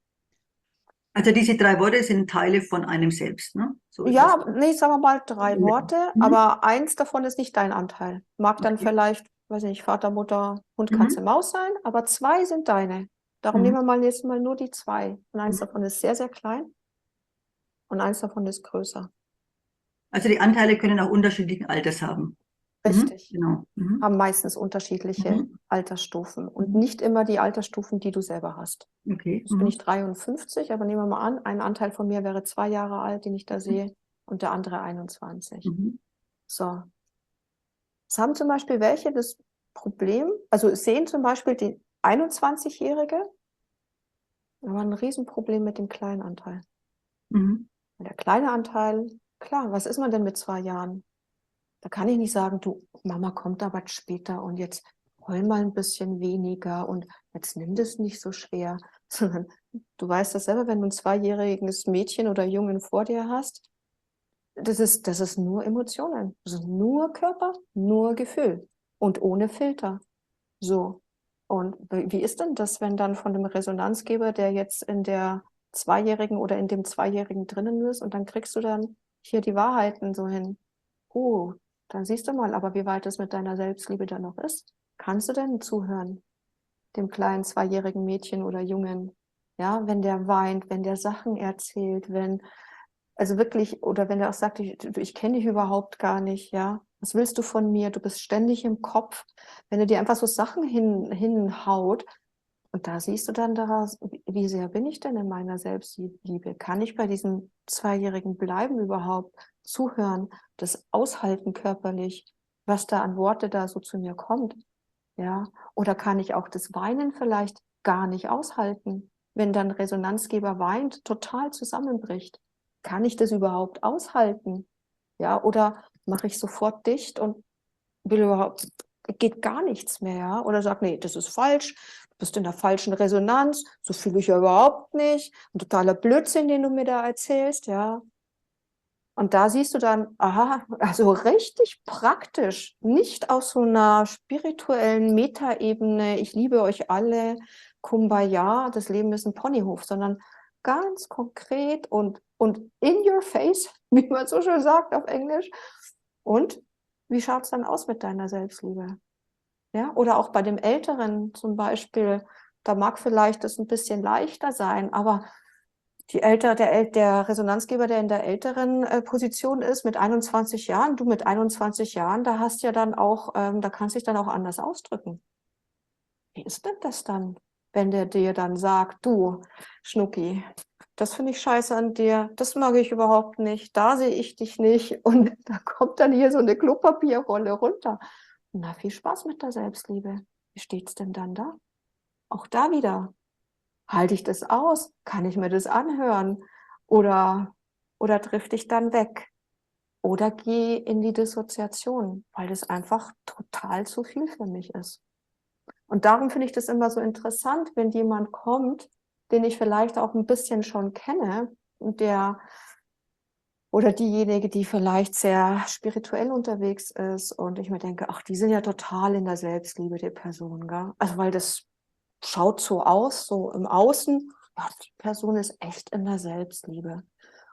Also diese 3 Worte sind Teile von einem selbst, ne? So ist es. Ja, nee, sagen wir mal 3 Worte, Mhm. aber eins davon ist nicht dein Anteil. Mag dann Okay. vielleicht, weiß nicht, Vater, Mutter, Hund, Katze, Mhm. Maus sein, aber 2 sind deine. Darum Mhm. nehmen wir mal jetzt mal nur die 2. Und eins Mhm. davon ist sehr, sehr klein und eins davon ist größer. Also die Anteile können auch unterschiedlichen Alters haben. Mhm. Richtig. Genau. Mhm. Haben meistens unterschiedliche Mhm. Altersstufen und Mhm. nicht immer die Altersstufen, die du selber hast. Okay. Jetzt bin Mhm. ich 53, aber nehmen wir mal an, ein Anteil von mir wäre 2 Jahre alt, den ich da sehe, und der andere 21. Mhm. So. Es haben zum Beispiel welche das Problem, also sehen zum Beispiel die 21-Jährige, aber ein Riesenproblem mit dem kleinen Anteil. Mhm. Und der kleine Anteil, klar, was ist man denn mit 2 Jahren? Da kann ich nicht sagen, du, Mama kommt aber später und jetzt heul mal ein bisschen weniger und jetzt nimm das nicht so schwer, sondern du weißt das selber, wenn du ein 2-jähriges Mädchen oder Jungen vor dir hast, das ist nur Emotionen. Das ist nur Körper, nur Gefühl und ohne Filter. So. Und wie ist denn das, wenn dann von dem Resonanzgeber, der jetzt in der Zweijährigen oder in dem Zweijährigen drinnen ist und dann kriegst du dann hier die Wahrheiten so hin. Oh, dann siehst du mal, aber wie weit es mit deiner Selbstliebe dann noch ist. Kannst du denn zuhören, dem kleinen zweijährigen Mädchen oder Jungen? Ja, wenn der weint, wenn der Sachen erzählt, wenn, also wirklich, oder wenn er auch sagt, ich kenne dich überhaupt gar nicht, ja. Was willst du von mir? Du bist ständig im Kopf. Wenn er dir einfach so Sachen hinhaut, und da siehst du dann daraus, wie sehr bin ich denn in meiner Selbstliebe? Kann ich bei diesem Zweijährigen bleiben überhaupt? Zuhören, das aushalten körperlich, was da an Worte da so zu mir kommt, ja? Oder kann ich auch das Weinen vielleicht gar nicht aushalten, wenn dann Resonanzgeber weint, total zusammenbricht? Kann ich das überhaupt aushalten? Ja, oder mache ich sofort dicht und will überhaupt, geht gar nichts mehr, ja? Oder sagt, nee, das ist falsch, du bist in der falschen Resonanz, so fühle ich ja überhaupt nicht, ein totaler Blödsinn, den du mir da erzählst, ja? Und da siehst du dann, aha, also richtig praktisch, nicht aus so einer spirituellen Metaebene, ich liebe euch alle, Kumbaya, das Leben ist ein Ponyhof, sondern ganz konkret und in your face, wie man so schön sagt auf Englisch. Und wie schaut es dann aus mit deiner Selbstliebe? Ja, oder auch bei dem Älteren zum Beispiel, da mag vielleicht das ein bisschen leichter sein, aber der Resonanzgeber, der in der älteren Position ist, mit 21 Jahren, du mit 21 Jahren, da hast ja dann auch, da kannst dich dann auch anders ausdrücken. Wie ist denn das dann, wenn der dir dann sagt, du, Schnucki, das finde ich scheiße an dir, das mag ich überhaupt nicht, da sehe ich dich nicht und da kommt dann hier so eine Klopapierrolle runter. Na, viel Spaß mit der Selbstliebe. Wie steht's denn dann da? Auch da wieder. Halte ich das aus? Kann ich mir das anhören? Oder, oder drifte ich dann weg? Oder gehe in die Dissoziation, weil das einfach total zu viel für mich ist. Und darum finde ich das immer so interessant, wenn jemand kommt, den ich vielleicht auch ein bisschen schon kenne und der oder diejenige, die vielleicht sehr spirituell unterwegs ist und ich mir denke, ach, die sind ja total in der Selbstliebe, die Person, gell? Also weil das schaut so aus, so im Außen, ja, die Person ist echt in der Selbstliebe.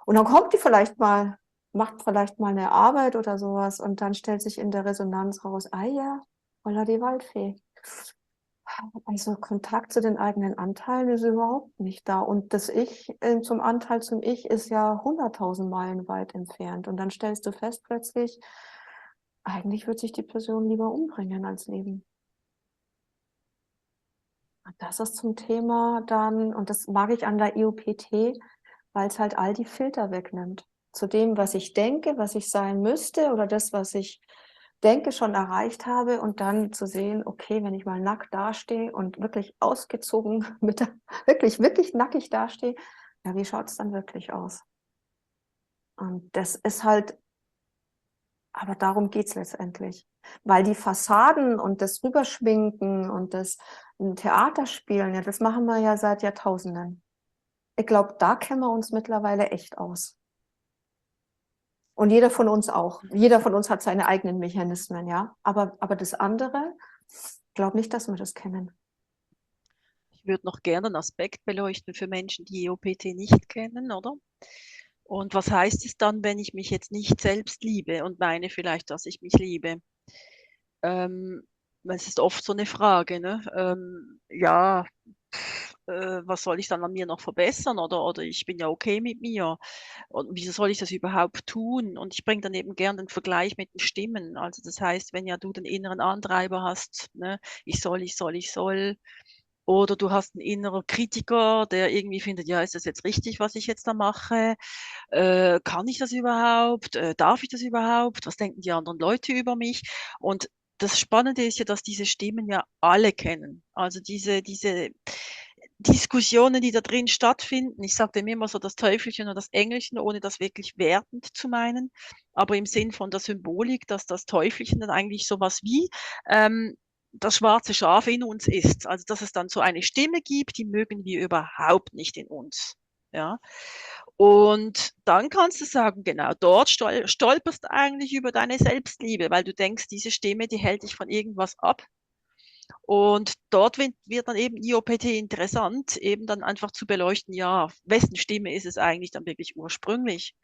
Und dann kommt die vielleicht mal, macht vielleicht mal eine Arbeit oder sowas und dann stellt sich in der Resonanz raus, ah ja, holla die Waldfee. Also Kontakt zu den eigenen Anteilen ist überhaupt nicht da. Und das Ich zum Anteil zum Ich ist ja 100.000 Meilen weit entfernt. Und dann stellst du fest plötzlich, eigentlich wird sich die Person lieber umbringen als leben. Und das ist zum Thema dann, und das mag ich an der IOPT, weil es halt all die Filter wegnimmt. Zu dem, was ich denke, was ich sein müsste oder das, was ich denke, schon erreicht habe und dann zu sehen, okay, wenn ich mal nackt dastehe und wirklich ausgezogen wirklich nackig dastehe, ja, wie schaut es dann wirklich aus? Und das ist halt, aber darum geht es letztendlich. Weil die Fassaden und das Rüberschminken und das Theaterspielen, ja, das machen wir ja seit Jahrtausenden. Ich glaube, da kennen wir uns mittlerweile echt aus. Und jeder von uns auch. Jeder von uns hat seine eigenen Mechanismen, ja. Aber das andere, ich glaube nicht, dass wir das kennen. Ich würde noch gerne einen Aspekt beleuchten für Menschen, die EOPT nicht kennen, oder? Und was heißt es dann, wenn ich mich jetzt nicht selbst liebe und meine vielleicht, dass ich mich liebe? Es ist oft so eine Frage, ne? Ja, was soll ich dann an mir noch verbessern? Oder ich bin ja okay mit mir. Und wieso soll ich das überhaupt tun? Und ich bringe dann eben gern den Vergleich mit den Stimmen. Also das heißt, wenn ja du den inneren Antreiber hast, ne, ich soll, oder du hast einen inneren Kritiker, der irgendwie findet, ja, ist das jetzt richtig, was ich jetzt da mache? Kann ich das überhaupt? Darf ich das überhaupt? Was denken die anderen Leute über mich? Und das Spannende ist ja, dass diese Stimmen ja alle kennen. Also diese Diskussionen, die da drin stattfinden. Ich sage dem immer so das Teufelchen oder das Engelchen, ohne das wirklich wertend zu meinen, aber im Sinn von der Symbolik, dass das Teufelchen dann eigentlich sowas wie das schwarze Schaf in uns ist. Also dass es dann so eine Stimme gibt, die mögen wir überhaupt nicht in uns. Ja. Und dann kannst du sagen, genau, dort stolperst du eigentlich über deine Selbstliebe, weil du denkst, diese Stimme, die hält dich von irgendwas ab. Und dort wird dann eben IOPT interessant, eben dann einfach zu beleuchten, ja, wessen Stimme ist es eigentlich dann wirklich ursprünglich?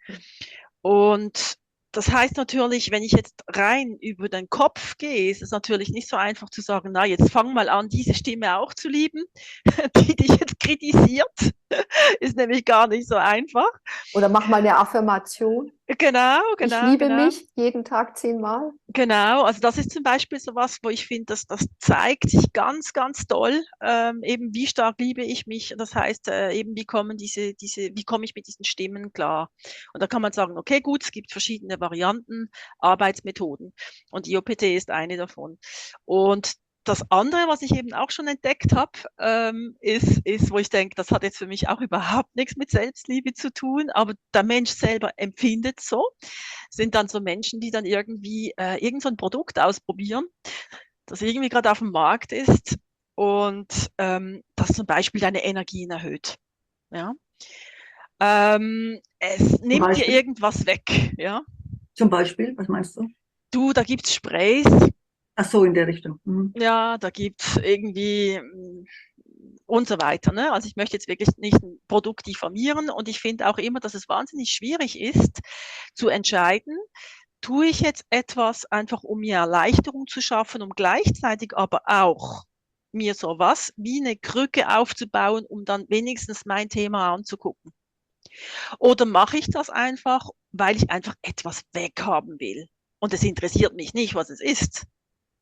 Und das heißt natürlich, wenn ich jetzt rein über den Kopf gehe, ist es natürlich nicht so einfach zu sagen, na, jetzt fang mal an, diese Stimme auch zu lieben, die dich jetzt kritisiert. Ist nämlich gar nicht so einfach. Oder mach mal eine Affirmation. Genau, Ich genau, liebe genau. mich jeden Tag 10-mal. Genau, also das ist zum Beispiel so was, wo ich finde, das zeigt sich ganz, ganz toll, eben wie stark liebe ich mich. Das heißt, eben wie wie komme ich mit diesen Stimmen klar? Und da kann man sagen, okay, gut, es gibt verschiedene Varianten, Arbeitsmethoden und IOPT ist eine davon. Und das andere, was ich eben auch schon entdeckt habe, ist, wo ich denke, das hat jetzt für mich auch überhaupt nichts mit Selbstliebe zu tun, aber der Mensch selber empfindet so, sind dann so Menschen, die dann irgendwie irgend so ein Produkt ausprobieren, das irgendwie gerade auf dem Markt ist und das zum Beispiel deine Energien erhöht. Ja? Es Zum nimmt dir Beispiel, irgendwas weg. Ja? zum Beispiel, was meinst du? Du, da gibt's Sprays, Ach so, in der Richtung. Mhm. ja, da gibt's irgendwie und so weiter. Ne? Also ich möchte jetzt wirklich nicht ein Produkt diffamieren und ich finde auch immer, dass es wahnsinnig schwierig ist, zu entscheiden, tue ich jetzt etwas einfach, um mir Erleichterung zu schaffen, um gleichzeitig aber auch mir so was wie eine Krücke aufzubauen, um dann wenigstens mein Thema anzugucken. Oder mache ich das einfach, weil ich einfach etwas weghaben will? Und es interessiert mich nicht, was es ist.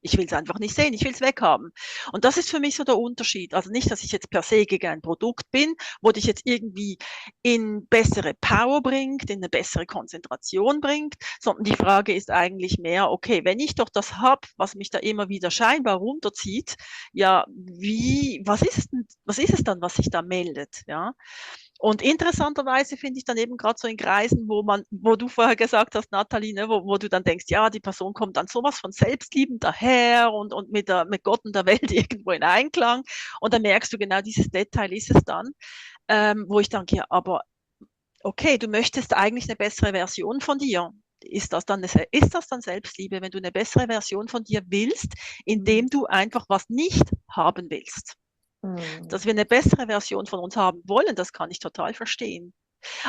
Ich will es einfach nicht sehen, ich will es weghaben. Und das ist für mich so der Unterschied. Also nicht, dass ich jetzt per se gegen ein Produkt bin, wo dich jetzt irgendwie in bessere Power bringt, in eine bessere Konzentration bringt, sondern die Frage ist eigentlich mehr, okay, wenn ich doch das habe, was mich da immer wieder scheinbar runterzieht, ja, was ist es dann, was sich da meldet, ja? Und interessanterweise finde ich dann eben gerade so in Kreisen, wo du vorher gesagt hast, Nathalie, ne, wo du dann denkst, ja, die Person kommt dann sowas von selbstliebend daher und mit Gott und der Welt irgendwo in Einklang. Und dann merkst du genau, dieses Detail ist es dann, wo ich denke, ja, aber okay, du möchtest eigentlich eine bessere Version von dir. Ist das dann Selbstliebe, wenn du eine bessere Version von dir willst, indem du einfach was nicht haben willst? Dass wir eine bessere Version von uns haben wollen, das kann ich total verstehen.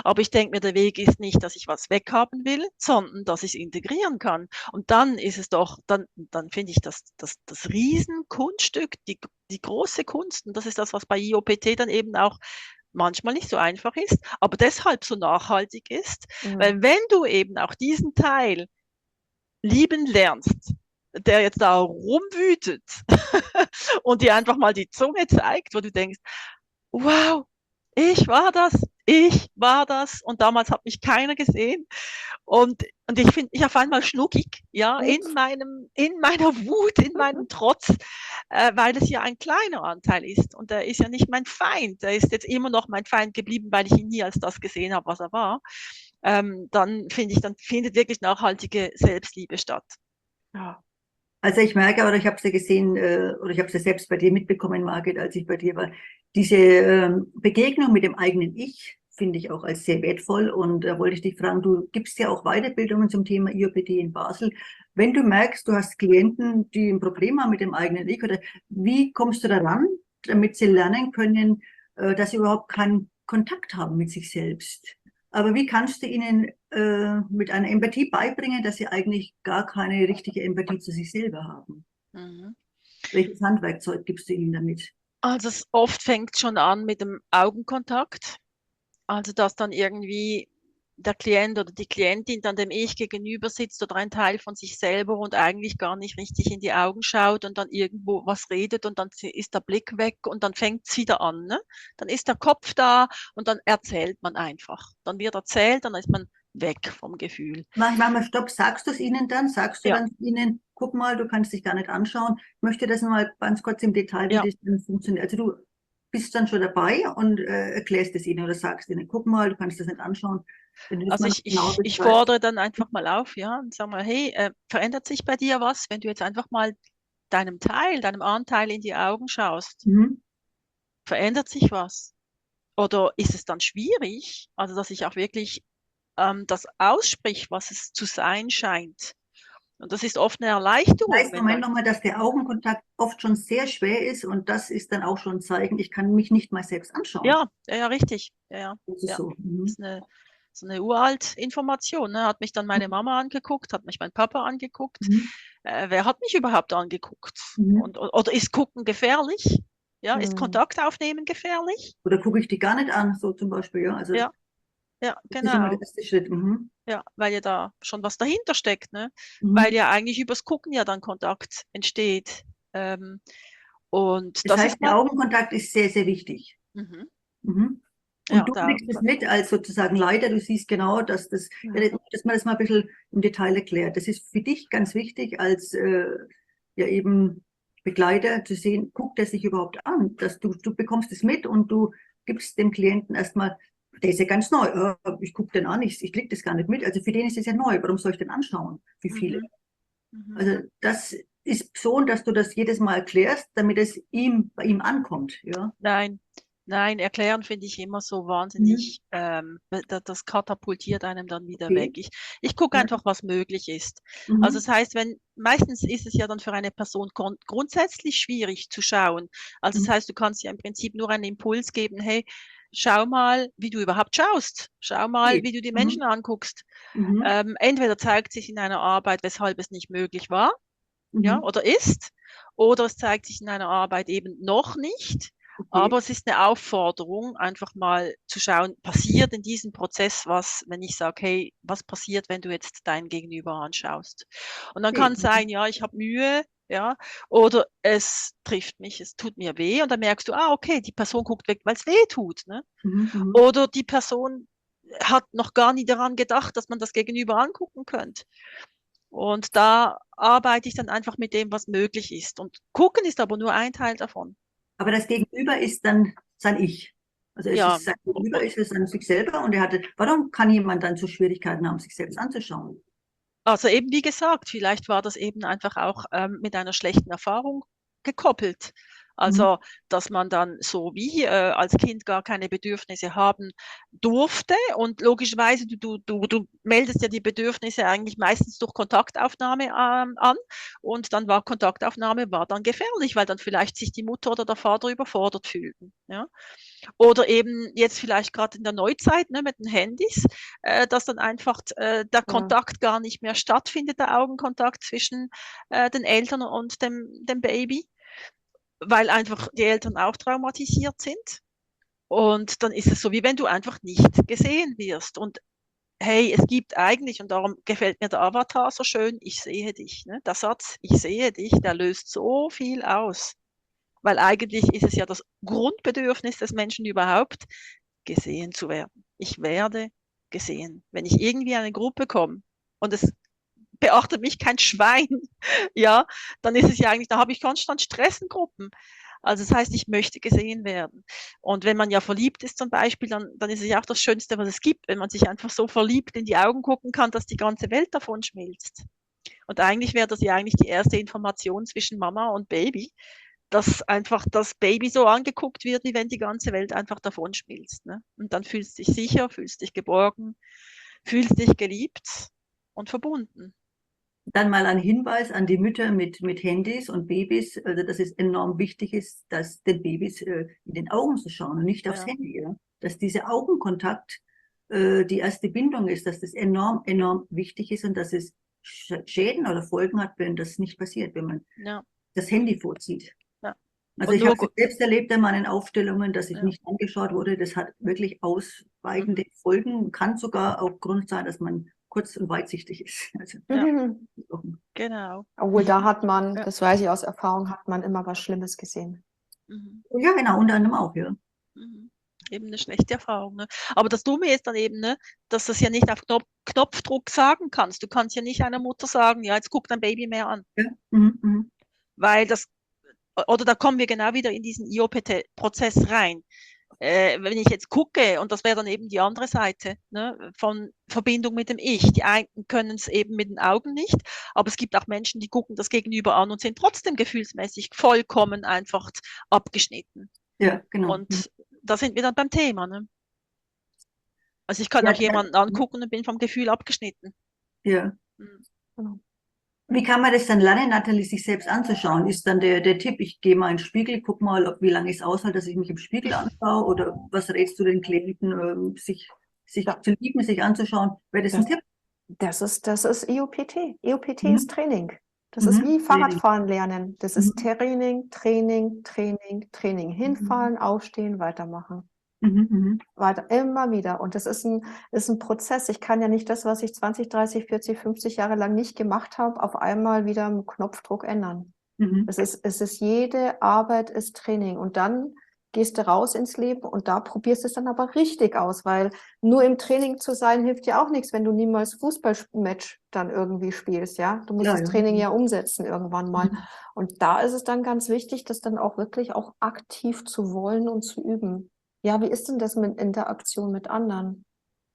Aber ich denke mir, der Weg ist nicht, dass ich was weghaben will, sondern dass ich es integrieren kann. Und dann ist es doch, dann finde ich das Riesenkunststück, die große Kunst. Und das ist das, was bei IOPT dann eben auch manchmal nicht so einfach ist, aber deshalb so nachhaltig ist. Weil wenn du eben auch diesen Teil lieben lernst, der jetzt da rumwütet und dir einfach mal die Zunge zeigt, wo du denkst, wow, ich war das und damals hat mich keiner gesehen und ich finde mich auf einmal schnuckig, ja, in meiner Wut, in meinem Trotz, weil es ja ein kleiner Anteil ist und der ist ja nicht mein Feind, der ist jetzt immer noch mein Feind geblieben, weil ich ihn nie als das gesehen habe, was er war. Dann findet wirklich nachhaltige Selbstliebe statt. Ja. Also ich merke, oder ich habe es ja gesehen, oder ich habe es ja selbst bei dir mitbekommen, Margit, als ich bei dir war, diese Begegnung mit dem eigenen Ich finde ich auch als sehr wertvoll. Und da wollte ich dich fragen, du gibst ja auch Weiterbildungen zum Thema IOPT in Basel. Wenn du merkst, du hast Klienten, die ein Problem haben mit dem eigenen Ich, oder wie kommst du daran, damit sie lernen können, dass sie überhaupt keinen Kontakt haben mit sich selbst? Aber wie kannst du ihnen mit einer Empathie beibringen, dass sie eigentlich gar keine richtige Empathie zu sich selber haben? Mhm. Welches Handwerkzeug gibst du ihnen damit? Also oft fängt schon an mit dem Augenkontakt. Also dass dann irgendwie der Klient oder die Klientin dann dem Ich gegenüber sitzt oder ein Teil von sich selber und eigentlich gar nicht richtig in die Augen schaut und dann irgendwo was redet und dann ist der Blick weg und dann fängt es wieder an. Ne? Dann ist der Kopf da und dann erzählt man einfach. Dann wird erzählt, dann ist man weg vom Gefühl. Mach mal Stopp, sagst du es ihnen dann? Sagst du Ja. dann ihnen, guck mal, du kannst dich gar nicht anschauen. Ich möchte das mal ganz kurz im Detail, wie Ja. das dann funktioniert. Also du bist dann schon dabei und erklärst es ihnen oder sagst ihnen, guck mal, du kannst das nicht anschauen. Wenn du das Also mal genau ich beschreibst. fordere dann einfach mal auf, ja, und sag mal, hey, verändert sich bei dir was, wenn du jetzt einfach mal deinem Anteil in die Augen schaust? Mhm. Verändert sich was? Oder ist es dann schwierig, also dass ich auch wirklich das aussprich, was es zu sein scheint? Und das ist oft eine Das Erleichterung, heißt, wenn Moment dann, nochmal, dass der Augenkontakt oft schon sehr schwer ist und das ist dann auch schon ein Zeichen, ich kann mich nicht mal selbst anschauen. ja, richtig, ja, Das ist ja. so. Mhm. Das ist so eine uralt Information, ne? Hat mich dann meine Mama angeguckt, hat mich mein Papa angeguckt. Mhm. Wer hat mich überhaupt angeguckt? Mhm. Oder ist Gucken gefährlich? Ja, ist Mhm. Kontakt aufnehmen gefährlich? Oder gucke ich die gar nicht an, so zum Beispiel. Ja, also Ja, das ist immer der genau. erste Schritt. Mhm. Ja, weil ja da schon was dahinter steckt, ne? Mhm. Weil ja eigentlich übers Gucken ja dann Kontakt entsteht. Und Das das heißt, ist der mal, Augenkontakt ist sehr, sehr wichtig. mhm, Mhm. ja, Und du kriegst es mit als sozusagen Leiter, du siehst genau, dass ja, dass man das mal ein bisschen im Detail erklärt. Das ist für dich ganz wichtig als ja eben Begleiter zu sehen, guckt er sich überhaupt an, dass du bekommst es mit und du gibst dem Klienten erstmal, der ist ja ganz neu, ich gucke den an, ich krieg das gar nicht mit, also für den ist es ja neu, warum soll ich den anschauen, für viele. mhm. Also das ist so, dass du das jedes Mal erklärst, damit es bei ihm ankommt, ja. Nein, erklären finde ich immer so Mhm. wahnsinnig, das katapultiert einem dann wieder Okay. weg. Ich gucke Ja. einfach, was möglich ist. Mhm. Also das heißt, meistens ist es ja dann für eine Person grundsätzlich schwierig zu schauen. Also das Mhm. heißt, du kannst ja im Prinzip nur einen Impuls geben, hey, schau mal, wie du überhaupt schaust. Schau mal, wie du die Menschen Mhm. anguckst. Mhm. Entweder zeigt sich in einer Arbeit, weshalb es nicht möglich war, ja, Mhm. oder ist, oder es zeigt sich in einer Arbeit eben noch nicht. Aber Okay. es ist eine Aufforderung, einfach mal zu schauen, passiert in diesem Prozess was, wenn ich sage, hey, was passiert, wenn du jetzt dein Gegenüber anschaust? Und dann Okay. kann es sein, ja, ich habe Mühe, ja, oder es trifft mich, es tut mir weh und dann merkst du, okay, die Person guckt weg, weil es weh tut, ne? Mhm. Oder die Person hat noch gar nie daran gedacht, dass man das Gegenüber angucken könnte. Und da arbeite ich dann einfach mit dem, was möglich ist. Und gucken ist aber nur ein Teil davon. Aber das Gegenüber ist dann sein Ich. Also es Ja, ist sein Gegenüber, ist es an sich selber und warum kann jemand dann so Schwierigkeiten haben, sich selbst anzuschauen? also eben wie gesagt, vielleicht war das eben einfach auch mit einer schlechten Erfahrung gekoppelt. Mhm. Also, dass man dann so wie als Kind gar keine Bedürfnisse haben durfte und logischerweise, du meldest ja die Bedürfnisse eigentlich meistens durch Kontaktaufnahme an und dann war Kontaktaufnahme war dann gefährlich, weil dann vielleicht sich die Mutter oder der Vater überfordert fühlten. Ja? Oder eben jetzt vielleicht gerade in der Neuzeit, ne, mit den Handys, dass dann einfach der Ja. Kontakt gar nicht mehr stattfindet, der Augenkontakt zwischen den Eltern und dem Baby, weil einfach die Eltern auch traumatisiert sind. Und dann ist es so, wie wenn du einfach nicht gesehen wirst. Und hey, es gibt eigentlich, und darum gefällt mir der Avatar so schön, ich sehe dich. Ne? Der Satz, ich sehe dich, der löst so viel aus. Weil eigentlich ist es ja das Grundbedürfnis des Menschen überhaupt, gesehen zu werden. Ich werde gesehen. Wenn ich irgendwie in eine Gruppe komme und es beachtet mich kein Schwein, ja, dann ist es ja eigentlich, da habe ich konstant Stress in Gruppen. Also das heißt, ich möchte gesehen werden. Und wenn man ja verliebt ist zum Beispiel, dann ist es ja auch das Schönste, was es gibt, wenn man sich einfach so verliebt in die Augen gucken kann, dass die ganze Welt davon schmilzt. Und eigentlich wäre das ja eigentlich die erste Information zwischen Mama und Baby, dass einfach das Baby so angeguckt wird, wie wenn die ganze Welt einfach davon schmilzt. Ne? Und dann fühlst du dich sicher, fühlst dich geborgen, fühlst dich geliebt und verbunden. Dann mal ein Hinweis an die Mütter mit Handys und Babys, also dass es enorm wichtig ist, dass den Babys in den Augen zu schauen und nicht aufs Ja, Handy. Ja? Dass dieser Augenkontakt die erste Bindung ist, dass das enorm, enorm wichtig ist und dass es Schäden oder Folgen hat, wenn das nicht passiert, wenn man ja, das Handy vorzieht. ja. Also Und ich habe nur, es selbst erlebt in meinen Aufstellungen, dass ich ja, nicht angeschaut wurde. Das hat wirklich ausweitende Folgen, kann sogar auch Grund sein, dass man kurz und weitsichtig ist. Also, ja, Mhm. genau. Obwohl da hat man, Ja, das weiß ich aus Erfahrung, hat man immer was Schlimmes gesehen. mhm, ja, genau, unter anderem auch, ja. mhm. Eben eine schlechte Erfahrung. Ne? Aber das Dumme ist dann eben, ne, dass du es ja nicht auf Knopfdruck sagen kannst. Du kannst ja nicht einer Mutter sagen, ja, jetzt guck dein Baby mehr an. Ja, mhm, mhm. Weil das, oder da kommen wir genau wieder in diesen IOPT-Prozess rein. Wenn ich jetzt gucke, und das wäre dann eben die andere Seite, ne, von Verbindung mit dem Ich. Die einen können es eben mit den Augen nicht, aber es gibt auch Menschen, die gucken das Gegenüber an und sind trotzdem gefühlsmäßig vollkommen einfach abgeschnitten. Ja, genau. Mhm. Und da sind wir dann beim Thema. Ne? Also ich kann Ja, auch jemanden angucken und bin vom Gefühl abgeschnitten. ja. Mhm. Genau. Wie kann man das dann lernen, Nathalie, sich selbst anzuschauen? Ist dann der Tipp, ich gehe mal in den Spiegel, guck mal, wie lange ich es aushalte, dass ich mich im Spiegel anschaue? Oder was rätst du den Klienten, sich Ja, zu lieben, sich anzuschauen? Wäre das ein das, Tipp? das ist EOPT. EOPT ist Mhm. Training. Das ist Mhm. wie Fahrradfahren lernen. Das ist Mhm. Training, Training, Training, Training. Mhm. Hinfallen, aufstehen, weitermachen. Mhm. Mhm. Weiter, immer wieder. Und das ist ein Prozess. Ich kann ja nicht das, was ich 20, 30, 40, 50 Jahre lang nicht gemacht habe, auf einmal wieder mit Knopfdruck ändern. Mhm. Es ist jede Arbeit ist Training. Und dann gehst du raus ins Leben und da probierst du es dann aber richtig aus, weil nur im Training zu sein hilft dir auch nichts, wenn du niemals Fußballmatch dann irgendwie spielst, ja. Du musst Ja, das ja. Training ja umsetzen irgendwann mal. Mhm. Und da ist es dann ganz wichtig, das dann auch wirklich auch aktiv zu wollen und zu üben. Ja, wie ist denn das mit Interaktion mit anderen?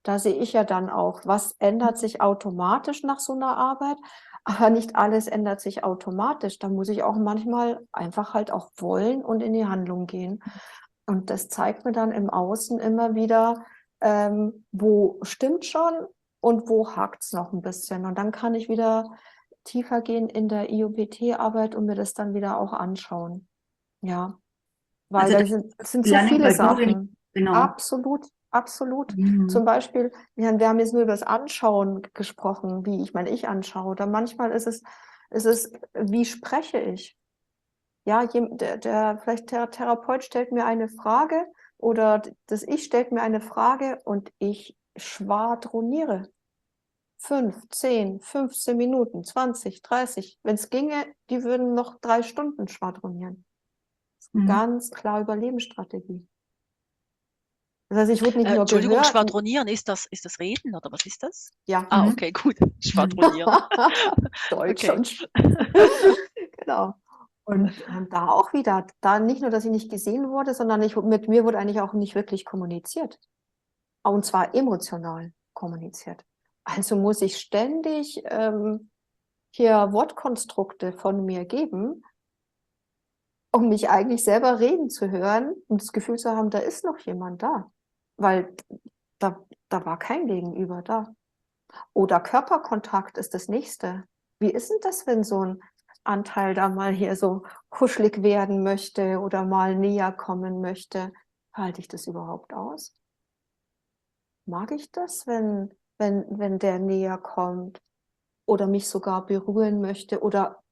Da sehe ich ja dann auch, was ändert sich automatisch nach so einer Arbeit, aber nicht alles ändert sich automatisch. Da muss ich auch manchmal einfach halt auch wollen und in die Handlung gehen. Und das zeigt mir dann im Außen immer wieder, wo stimmt schon und wo hakt's noch ein bisschen. Und dann kann ich wieder tiefer gehen in der IOPT-Arbeit und mir das dann wieder auch anschauen. Ja, weil Also da das sind so Lernen, viele weil du den, Sachen. genau. Absolut, absolut. Mhm. Zum Beispiel, wir haben jetzt nur über das Anschauen gesprochen, wie ich mein Ich anschaue. Oder manchmal ist es, wie spreche ich? Ja, vielleicht der Therapeut stellt mir eine Frage oder das Ich stellt mir eine Frage und ich schwadroniere. 5, 10, 15 Minuten, 20, 30. Wenn es ginge, die würden noch 3 Stunden schwadronieren. Mhm. Ganz klar Überlebensstrategie. Das heißt, ich wurde nicht nur Entschuldigung, gehört. schwadronieren, ist das Reden oder was ist das? Ja. Ah, Mhm. okay, gut. Schwadronieren. Deutsch Okay. und genau. Und da auch wieder, da nicht nur, dass ich nicht gesehen wurde, sondern mit mir wurde eigentlich auch nicht wirklich kommuniziert. Und zwar emotional kommuniziert. Also muss ich ständig hier Wortkonstrukte von mir geben, um mich eigentlich selber reden zu hören und das Gefühl zu haben, da ist noch jemand da. Weil da war kein Gegenüber da. Oder Körperkontakt ist das Nächste. Wie ist denn das, wenn so ein Anteil da mal hier so kuschelig werden möchte oder mal näher kommen möchte? Halte ich das überhaupt aus? Mag ich das, wenn der näher kommt oder mich sogar berühren möchte oder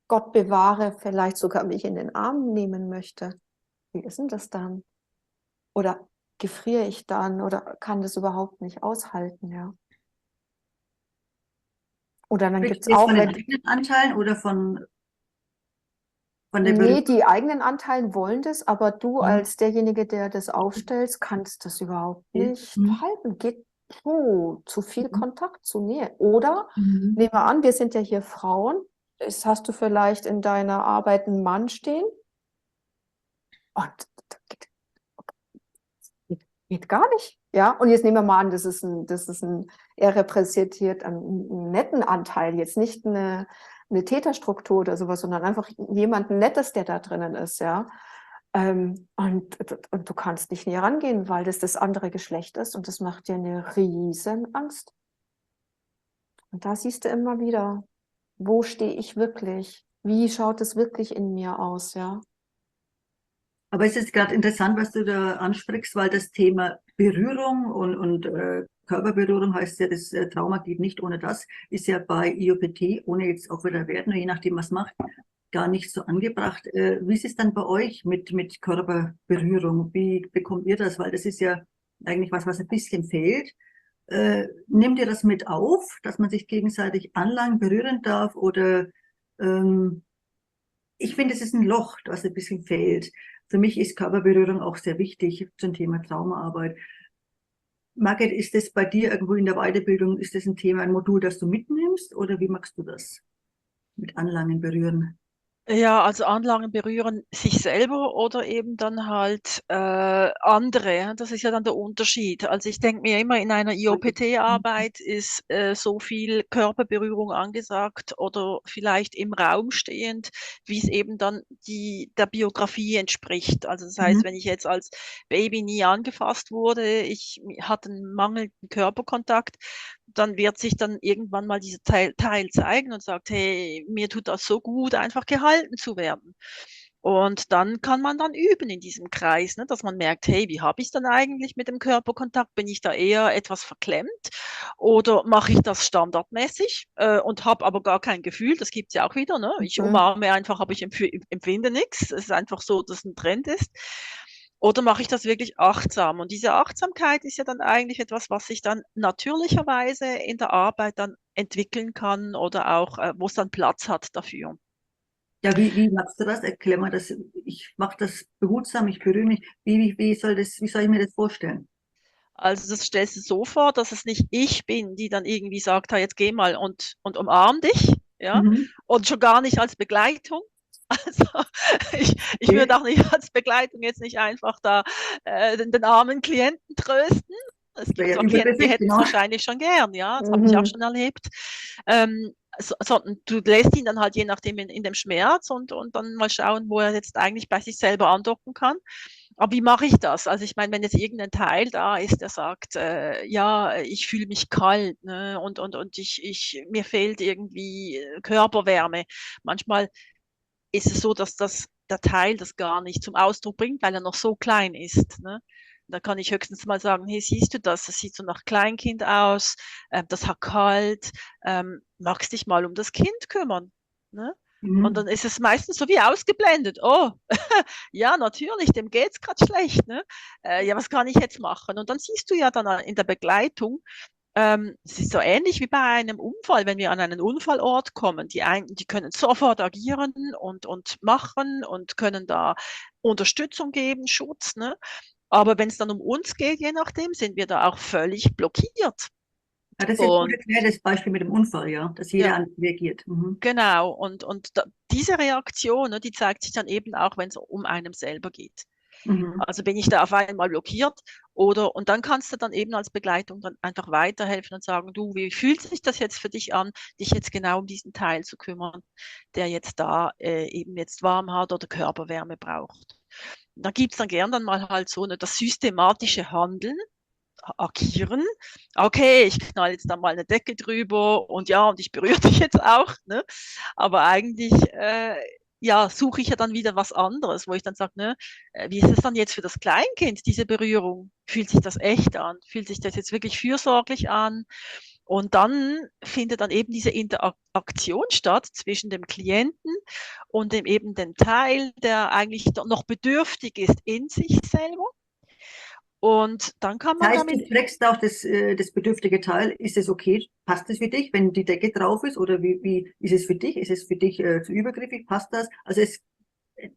Gott bewahre, vielleicht sogar mich in den Arm nehmen möchte? Wie ist denn das dann? Oder gefriere ich dann oder kann das überhaupt nicht aushalten, ja? Oder dann Sprichst gibt's du jetzt auch, von den wenn eigenen Anteilen oder von der nee, Berührung? die eigenen Anteilen wollen das, aber du Mhm. als derjenige, der das aufstellst, kannst das überhaupt Okay. nicht Mhm. halten. Geht zu viel Mhm. Kontakt, zu Nähe. Oder Mhm. nehmen wir an, wir sind ja hier Frauen. Das hast du vielleicht in deiner Arbeit einen Mann stehen und das geht gar nicht. Ja, und jetzt nehmen wir mal an, er repräsentiert einen netten Anteil, jetzt nicht eine Täterstruktur oder sowas, sondern einfach jemanden Nettes, der da drinnen ist, ja. Und du kannst nicht näher rangehen, weil das andere Geschlecht ist und das macht dir eine riesen Angst. Und da siehst du immer wieder, wo stehe ich wirklich? Wie schaut es wirklich in mir aus, ja? Aber es ist gerade interessant, was du da ansprichst, weil das Thema Berührung und Körperberührung heißt ja, das Trauma geht nicht ohne das, ist ja bei IOPT, ohne jetzt auch wieder Werten, je nachdem, was macht, gar nicht so angebracht. Wie ist es dann bei euch mit Körperberührung? Wie bekommt ihr das? Weil das ist ja eigentlich was ein bisschen fehlt. Nehmt ihr das mit auf, dass man sich gegenseitig anlangen, berühren darf? Oder ähm, ich finde, es ist ein Loch, das ein bisschen fehlt. Für mich ist Körperberührung auch sehr wichtig zum Thema Traumaarbeit. Margit, ist das bei dir irgendwo in der Weiterbildung, ist das ein Thema, ein Modul, das du mitnimmst? Oder wie machst du das mit Anlangen, Berühren? Ja, also Anlagen berühren sich selber oder eben dann halt andere. Ja, das ist ja dann der Unterschied. Also ich denke mir immer, in einer IOPT-Arbeit ist so viel Körperberührung angesagt oder vielleicht im Raum stehend, wie es eben dann der Biografie entspricht. Also das heißt, Mhm. wenn ich jetzt als Baby nie angefasst wurde, ich hatte einen mangelnden Körperkontakt, dann wird sich dann irgendwann mal dieser Teil zeigen und sagt, hey, mir tut das so gut, einfach gehalten zu werden. Und dann kann man dann üben in diesem Kreis, ne, dass man merkt, hey, wie habe ich es dann eigentlich mit dem Körperkontakt? Bin ich da eher etwas verklemmt oder mache ich das standardmäßig und habe aber gar kein Gefühl? Das gibt es ja auch wieder. Ne? Ich Mhm. umarme einfach, aber ich empfinde nichts. Es ist einfach so, dass es ein Trend ist. Oder mache ich das wirklich achtsam? Und diese Achtsamkeit ist ja dann eigentlich etwas, was sich dann natürlicherweise in der Arbeit dann entwickeln kann oder auch, wo es dann Platz hat dafür. Ja, wie machst du das? Erklär mal das. Ich mache das behutsam, ich berühre mich. Wie soll ich mir das vorstellen? Also das stellst du so vor, dass es nicht ich bin, die dann irgendwie sagt, hey, jetzt geh mal und umarm dich, ja, Mhm. und schon gar nicht als Begleitung. Also ich würde Okay. auch nicht als Begleitung jetzt nicht einfach da den armen Klienten trösten. Es Das wäre gibt ja zwar Klienten, die übergriffig, hätten es genau. wahrscheinlich schon gern, ja, das habe ich auch Mhm. schon erlebt. Sondern du lässt ihn dann halt je nachdem in dem Schmerz und dann mal schauen, wo er jetzt eigentlich bei sich selber andocken kann. Aber wie mache ich das? Also ich meine, wenn jetzt irgendein Teil da ist, der sagt, ja, ich fühle mich kalt, ne, und mir fehlt irgendwie Körperwärme. Manchmal ist es so, dass der Teil das gar nicht zum Ausdruck bringt, weil er noch so klein ist. Ne? Da kann ich höchstens mal sagen, hey, siehst du das? Das sieht so nach Kleinkind aus, das hat kalt, magst dich mal um das Kind kümmern? Ne? Und Mhm. dann ist es meistens so wie ausgeblendet. Oh, ja, natürlich, dem geht's gerade schlecht. Ne? Ja, was kann ich jetzt machen? Und dann siehst du ja dann in der Begleitung, Es ist so ähnlich wie bei einem Unfall, wenn wir an einen Unfallort kommen. Die einen, die können sofort agieren und machen und können da Unterstützung geben, Schutz, ne? Aber wenn es dann um uns geht, je nachdem, sind wir da auch völlig blockiert. Ja, das ist ein gut Und erklärtes Beispiel mit dem Unfall, ja, dass jeder ja, anders reagiert. Mhm. genau. Und diese Reaktion, ne, die zeigt sich dann eben auch, wenn es um einem selber geht. Mhm. Also bin ich da auf einmal blockiert oder und dann kannst du dann eben als Begleitung dann einfach weiterhelfen und sagen, du, wie fühlt sich das jetzt für dich an, dich jetzt genau um diesen Teil zu kümmern, der jetzt da eben jetzt warm hat oder Körperwärme braucht. Da gibt's dann gern dann mal halt so das systematische Handeln, agieren. Okay, ich knall jetzt da mal eine Decke drüber und ja, und ich berühre dich jetzt auch, ne? Aber eigentlich, ja, suche ich ja dann wieder was anderes, wo ich dann sage, ne, wie ist es dann jetzt für das Kleinkind, diese Berührung? Fühlt sich das echt an? Fühlt sich das jetzt wirklich fürsorglich an? Und dann findet dann eben diese Interaktion statt zwischen dem Klienten und dem eben dem Teil, der eigentlich noch bedürftig ist in sich selber. Und dann kann Das man heißt, damit, du fragst auch das bedürftige Teil, ist es okay, passt es für dich, wenn die Decke drauf ist, oder wie ist es für dich? Ist es für dich zu übergriffig, passt das? Also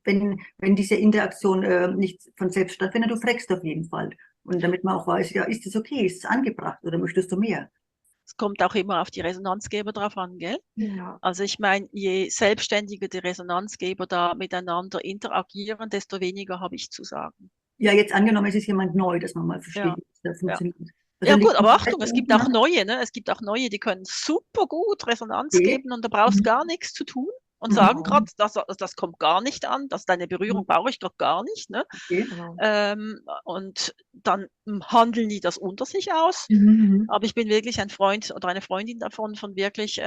wenn diese Interaktion nicht von selbst stattfindet, du fragst auf jeden Fall. Und damit man auch weiß, ja, ist es okay, ist es angebracht oder möchtest du mehr? es kommt auch immer auf die Resonanzgeber drauf an, gell? Ja. Also ich meine, je selbstständiger die Resonanzgeber da miteinander interagieren, desto weniger habe ich zu sagen. Ja, jetzt angenommen, es ist jemand neu, dass man mal versteht, Ja, wie das ja. funktioniert. Also Ja gut, liegt aber ein Achtung, es gibt auch miteinander? neue, ne? Es gibt auch neue, die können super gut Resonanz Okay. geben und da brauchst Mhm. gar nichts zu tun und sagen gerade, Mhm. das kommt gar nicht an, dass deine Berührung Mhm. brauche ich doch gar nicht, ne? Okay. Genau. Und dann handeln die das unter sich aus. Mhm. Aber ich bin wirklich ein Freund oder eine Freundin davon, von wirklich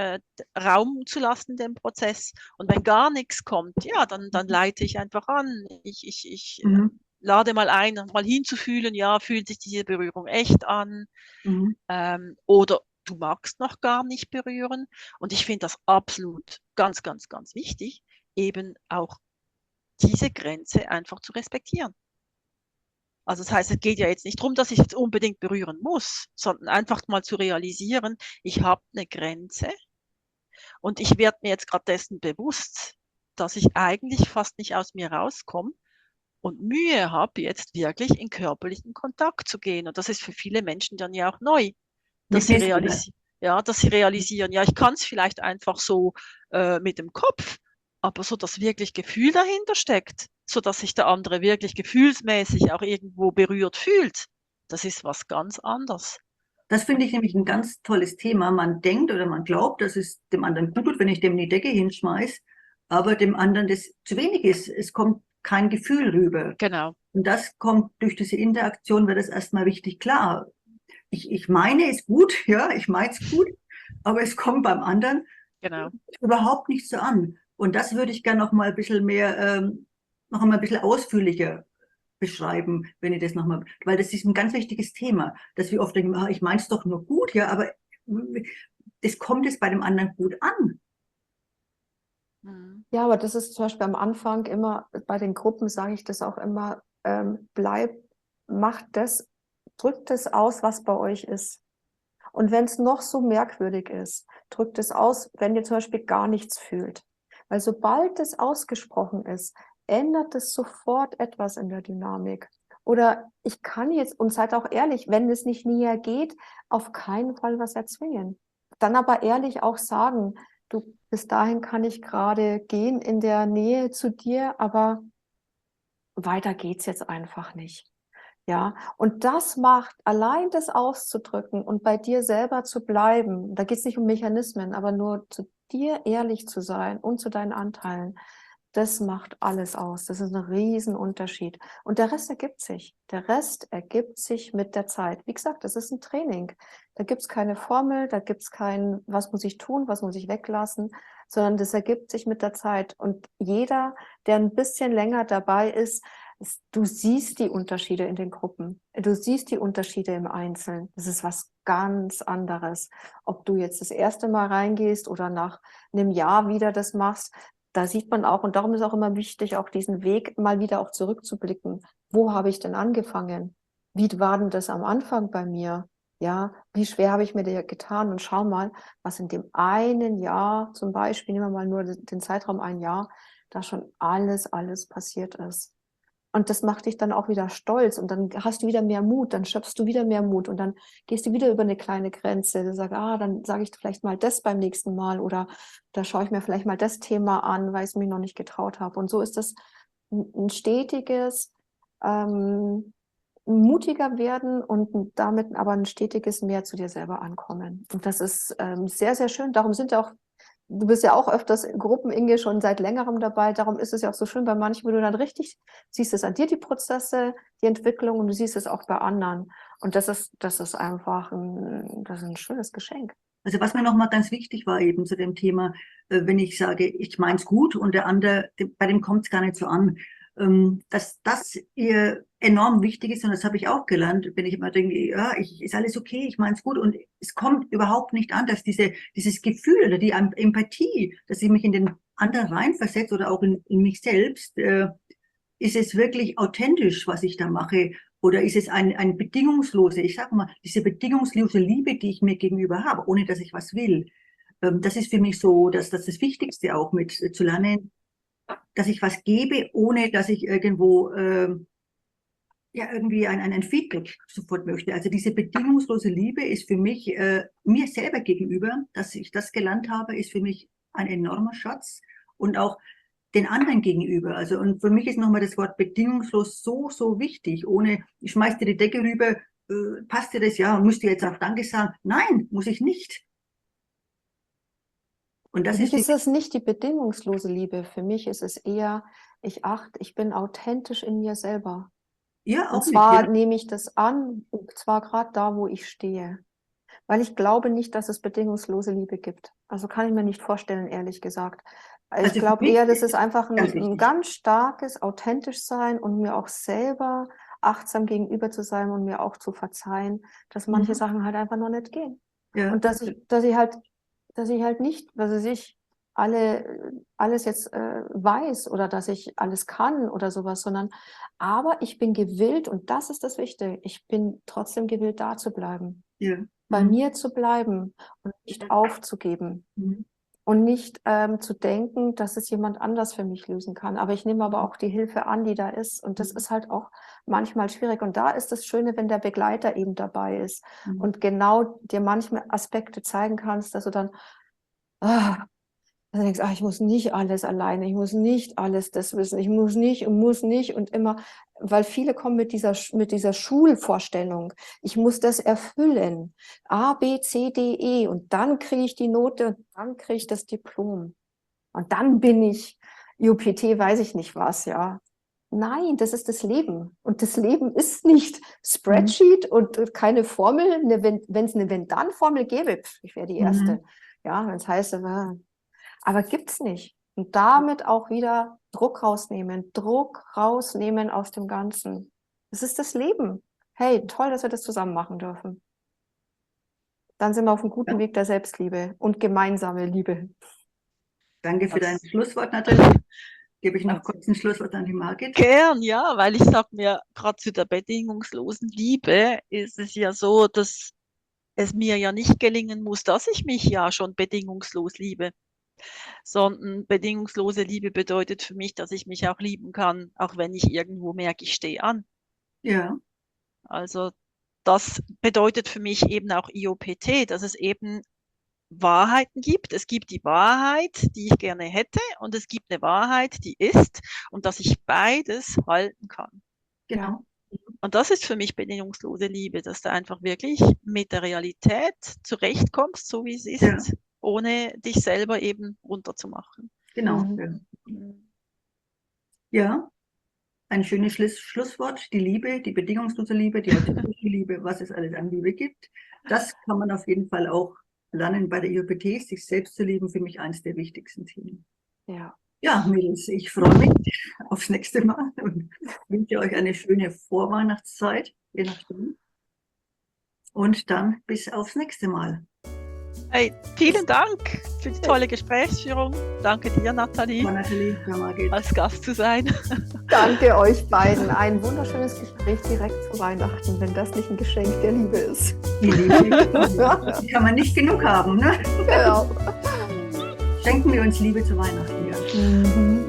Raum zu lassen in dem Prozess. Und wenn gar nichts kommt, ja, dann leite ich einfach an. Ich Mhm. lade mal ein, mal hinzufühlen, ja, fühlt sich diese Berührung echt an? Mhm. Oder du magst noch gar nicht berühren. Und ich finde das absolut ganz, ganz, ganz wichtig, eben auch diese Grenze einfach zu respektieren. Also das heißt, es geht ja jetzt nicht darum, dass ich jetzt unbedingt berühren muss, sondern einfach mal zu realisieren, ich habe eine Grenze und ich werde mir jetzt gerade dessen bewusst, dass ich eigentlich fast nicht aus mir rauskomme und Mühe habe, jetzt wirklich in körperlichen Kontakt zu gehen. Und das ist für viele Menschen dann ja auch neu, dass Mit sie mir selber. realisieren, ja, dass sie realisieren, ja, ich kann es vielleicht einfach so mit dem Kopf, aber so das wirklich Gefühl dahinter steckt, so dass sich der andere wirklich gefühlsmäßig auch irgendwo berührt fühlt, das ist was ganz anderes. Das finde Und ich nämlich ein ganz tolles Thema. Man denkt oder man glaubt, dass es dem anderen gut tut, wenn ich dem die Decke hinschmeiß, aber dem anderen das zu wenig ist. Es kommt kein Gefühl rüber. genau, Und das kommt durch diese Interaktion, wird das erstmal richtig klar. Ich meine es gut, ja, ich meine es gut, aber es kommt beim anderen genau. überhaupt nicht so an. Und das würde ich gerne noch mal ein bisschen mehr, noch einmal ein bisschen ausführlicher beschreiben, wenn ihr das nochmal, weil das ist ein ganz wichtiges Thema, dass wir oft denken, ah, ich meine es doch nur gut, ja, aber das kommt es bei dem anderen gut an. Mhm. Ja, aber das ist zum Beispiel am Anfang immer, bei den Gruppen sage ich das auch immer, macht das, drückt es aus, was bei euch ist. Und wenn es noch so merkwürdig ist, drückt es aus, wenn ihr zum Beispiel gar nichts fühlt. Weil sobald es ausgesprochen ist, ändert es sofort etwas in der Dynamik. Oder ich kann jetzt, und seid auch ehrlich, wenn es nicht näher geht, auf keinen Fall was erzwingen. Dann aber ehrlich auch sagen, du, bis dahin kann ich gerade gehen in der Nähe zu dir, aber weiter geht's jetzt einfach nicht. Ja, und das macht, allein das auszudrücken und bei dir selber zu bleiben, da geht es nicht um Mechanismen, aber nur zu dir ehrlich zu sein und zu deinen Anteilen, das macht alles aus. Das ist ein Riesenunterschied. Und der Rest ergibt sich. Der Rest ergibt sich mit der Zeit. Wie gesagt, das ist ein Training. Da gibt es keine Formel, da gibt es kein, was muss ich tun, was muss ich weglassen, sondern das ergibt sich mit der Zeit. Und jeder, der ein bisschen länger dabei ist, du siehst die Unterschiede in den Gruppen. Du siehst die Unterschiede im Einzelnen. Das ist was ganz anderes. Ob du jetzt das erste Mal reingehst oder nach einem Jahr wieder das machst, da sieht man auch, und darum ist auch immer wichtig, auch diesen Weg mal wieder auch zurückzublicken. Wo habe ich denn angefangen? Wie war denn das am Anfang bei mir? Ja, wie schwer habe ich mir da getan? Und schau mal, was in dem einen Jahr zum Beispiel, nehmen wir mal nur den Zeitraum ein Jahr, da schon alles passiert ist. Und das macht dich dann auch wieder stolz und dann hast du wieder mehr Mut, dann schöpfst du wieder mehr Mut und dann gehst du wieder über eine kleine Grenze. Du sagst, dann sage ich vielleicht mal das beim nächsten Mal oder da schaue ich mir vielleicht mal das Thema an, weil ich es mir noch nicht getraut habe. Und so ist das ein stetiges mutiger werden und damit aber ein stetiges mehr zu dir selber ankommen. Und das ist sehr, sehr schön. Darum sind ja auch, du bist ja auch öfters in Gruppen, Inge, schon seit längerem dabei. Darum ist es ja auch so schön bei manchen, wo du dann richtig siehst es an dir, die Prozesse, die Entwicklung und du siehst es auch bei anderen. Und das ist einfach das ist ein schönes Geschenk. Also was mir nochmal ganz wichtig war eben zu dem Thema, wenn ich sage, ich meine es gut und der andere, bei dem kommt es gar nicht so an, dass das ihr enorm wichtig ist und das habe ich auch gelernt, wenn ich immer denke, ja, ist alles okay, ich meine es gut und es kommt überhaupt nicht an, dass dieses Gefühl oder die Empathie, dass ich mich in den anderen reinversetze oder auch in mich selbst, ist es wirklich authentisch, was ich da mache? Oder ist es ein bedingungslose, ich sage mal, diese bedingungslose Liebe, die ich mir gegenüber habe, ohne dass ich was will? Das ist für mich so, dass das Wichtigste auch mit zu lernen, dass ich was gebe, ohne dass ich irgendwo ja irgendwie ein Feedback sofort möchte. Also diese bedingungslose Liebe ist für mich mir selber gegenüber, dass ich das gelernt habe, ist für mich ein enormer Schatz und auch den anderen gegenüber. Also und für mich ist nochmal das Wort bedingungslos so wichtig. Ohne, ich schmeiß dir die Decke rüber, passt dir das ja und musst du jetzt auch Danke sagen? Nein, muss ich nicht. Und das Für mich ist ist das nicht die bedingungslose Liebe. Für mich ist es eher, ich bin authentisch in mir selber. ja Und auch nicht, zwar ja. nehme ich das an, und zwar gerade da, wo ich stehe. Weil ich glaube nicht, dass es bedingungslose Liebe gibt. Also kann ich mir nicht vorstellen, ehrlich gesagt. Ich Also für glaube mich eher, das ist ist es einfach ganz ein wichtig. ganz starkes, authentisch sein und mir auch selber achtsam gegenüber zu sein und mir auch zu verzeihen, dass manche Mhm. Sachen halt einfach noch nicht gehen. Ja, Und dass ich halt nicht, was weiß ich, alles jetzt weiß oder dass ich alles kann oder sowas, sondern aber ich bin gewillt und das ist das Wichtige. Ich bin trotzdem gewillt, da zu bleiben, ja. bei Mhm. mir zu bleiben und nicht aufzugeben Mhm. und nicht zu denken, dass es jemand anders für mich lösen kann. Aber ich nehme aber auch die Hilfe an, die da ist. Und das ist halt auch manchmal schwierig. Und da ist das Schöne, wenn der Begleiter eben dabei ist Mhm. und genau dir manchmal Aspekte zeigen kannst, dass du dann, ah, dass du denkst, ich muss nicht alles alleine, ich muss nicht alles das wissen, ich muss nicht und immer, weil viele kommen mit dieser Schulvorstellung, ich muss das erfüllen, A, B, C, D, E und dann kriege ich die Note und dann kriege ich das Diplom und dann bin ich UPT, weiß ich nicht was, ja. Nein, das ist das Leben. Und das Leben ist nicht Mhm. Spreadsheet und keine Formel. Wenn es eine Wenn-Dann-Formel gäbe, ich wäre die Erste. Mhm. Ja, wenn es heißt, aber gibt's nicht. Und damit auch wieder Druck rausnehmen aus dem Ganzen. Es ist das Leben. Hey, toll, dass wir das zusammen machen dürfen. Dann sind wir auf einem Ja. guten Weg der Selbstliebe und gemeinsame Liebe. Danke für dein Das Schlusswort, Nathalie. Gebe ich noch kurz ein Schlusswort an die Margit. gern, ja, weil ich sag mir, gerade zu der bedingungslosen Liebe ist es ja so, dass es mir ja nicht gelingen muss, dass ich mich ja schon bedingungslos liebe, sondern bedingungslose Liebe bedeutet für mich, dass ich mich auch lieben kann, auch wenn ich irgendwo merke, ich stehe an. Ja, Also das bedeutet für mich eben auch IOPT, dass es eben Wahrheiten gibt. Es gibt die Wahrheit, die ich gerne hätte, und es gibt eine Wahrheit, die ist, und dass ich beides halten kann. Ja, genau. Und das ist für mich bedingungslose Liebe, dass du einfach wirklich mit der Realität zurechtkommst, so wie es Ja, ist, ohne dich selber eben runterzumachen. genau. mhm. Ja, Mhm. ja, ein schönes Schlusswort. Die Liebe, die bedingungslose Liebe, die authentische Liebe, was es alles an Liebe gibt. Das kann man auf jeden Fall auch lernen bei der IOPT, sich selbst zu lieben, für mich eines der wichtigsten Themen. Ja. Ja, Mädels, ich freue mich aufs nächste Mal und wünsche euch eine schöne Vorweihnachtszeit, je nachdem. Und dann bis aufs nächste Mal. Hey, vielen Dank für die tolle Gesprächsführung. Danke dir, Nathalie, Nathalie, ja, Margit. als Gast zu sein. Danke euch beiden. Ein wunderschönes Gespräch direkt zu Weihnachten, wenn das nicht ein Geschenk der Liebe ist. Die Liebe, die kann man nicht genug haben, ne? Genau. Schenken wir uns Liebe zu Weihnachten, ja. Mhm.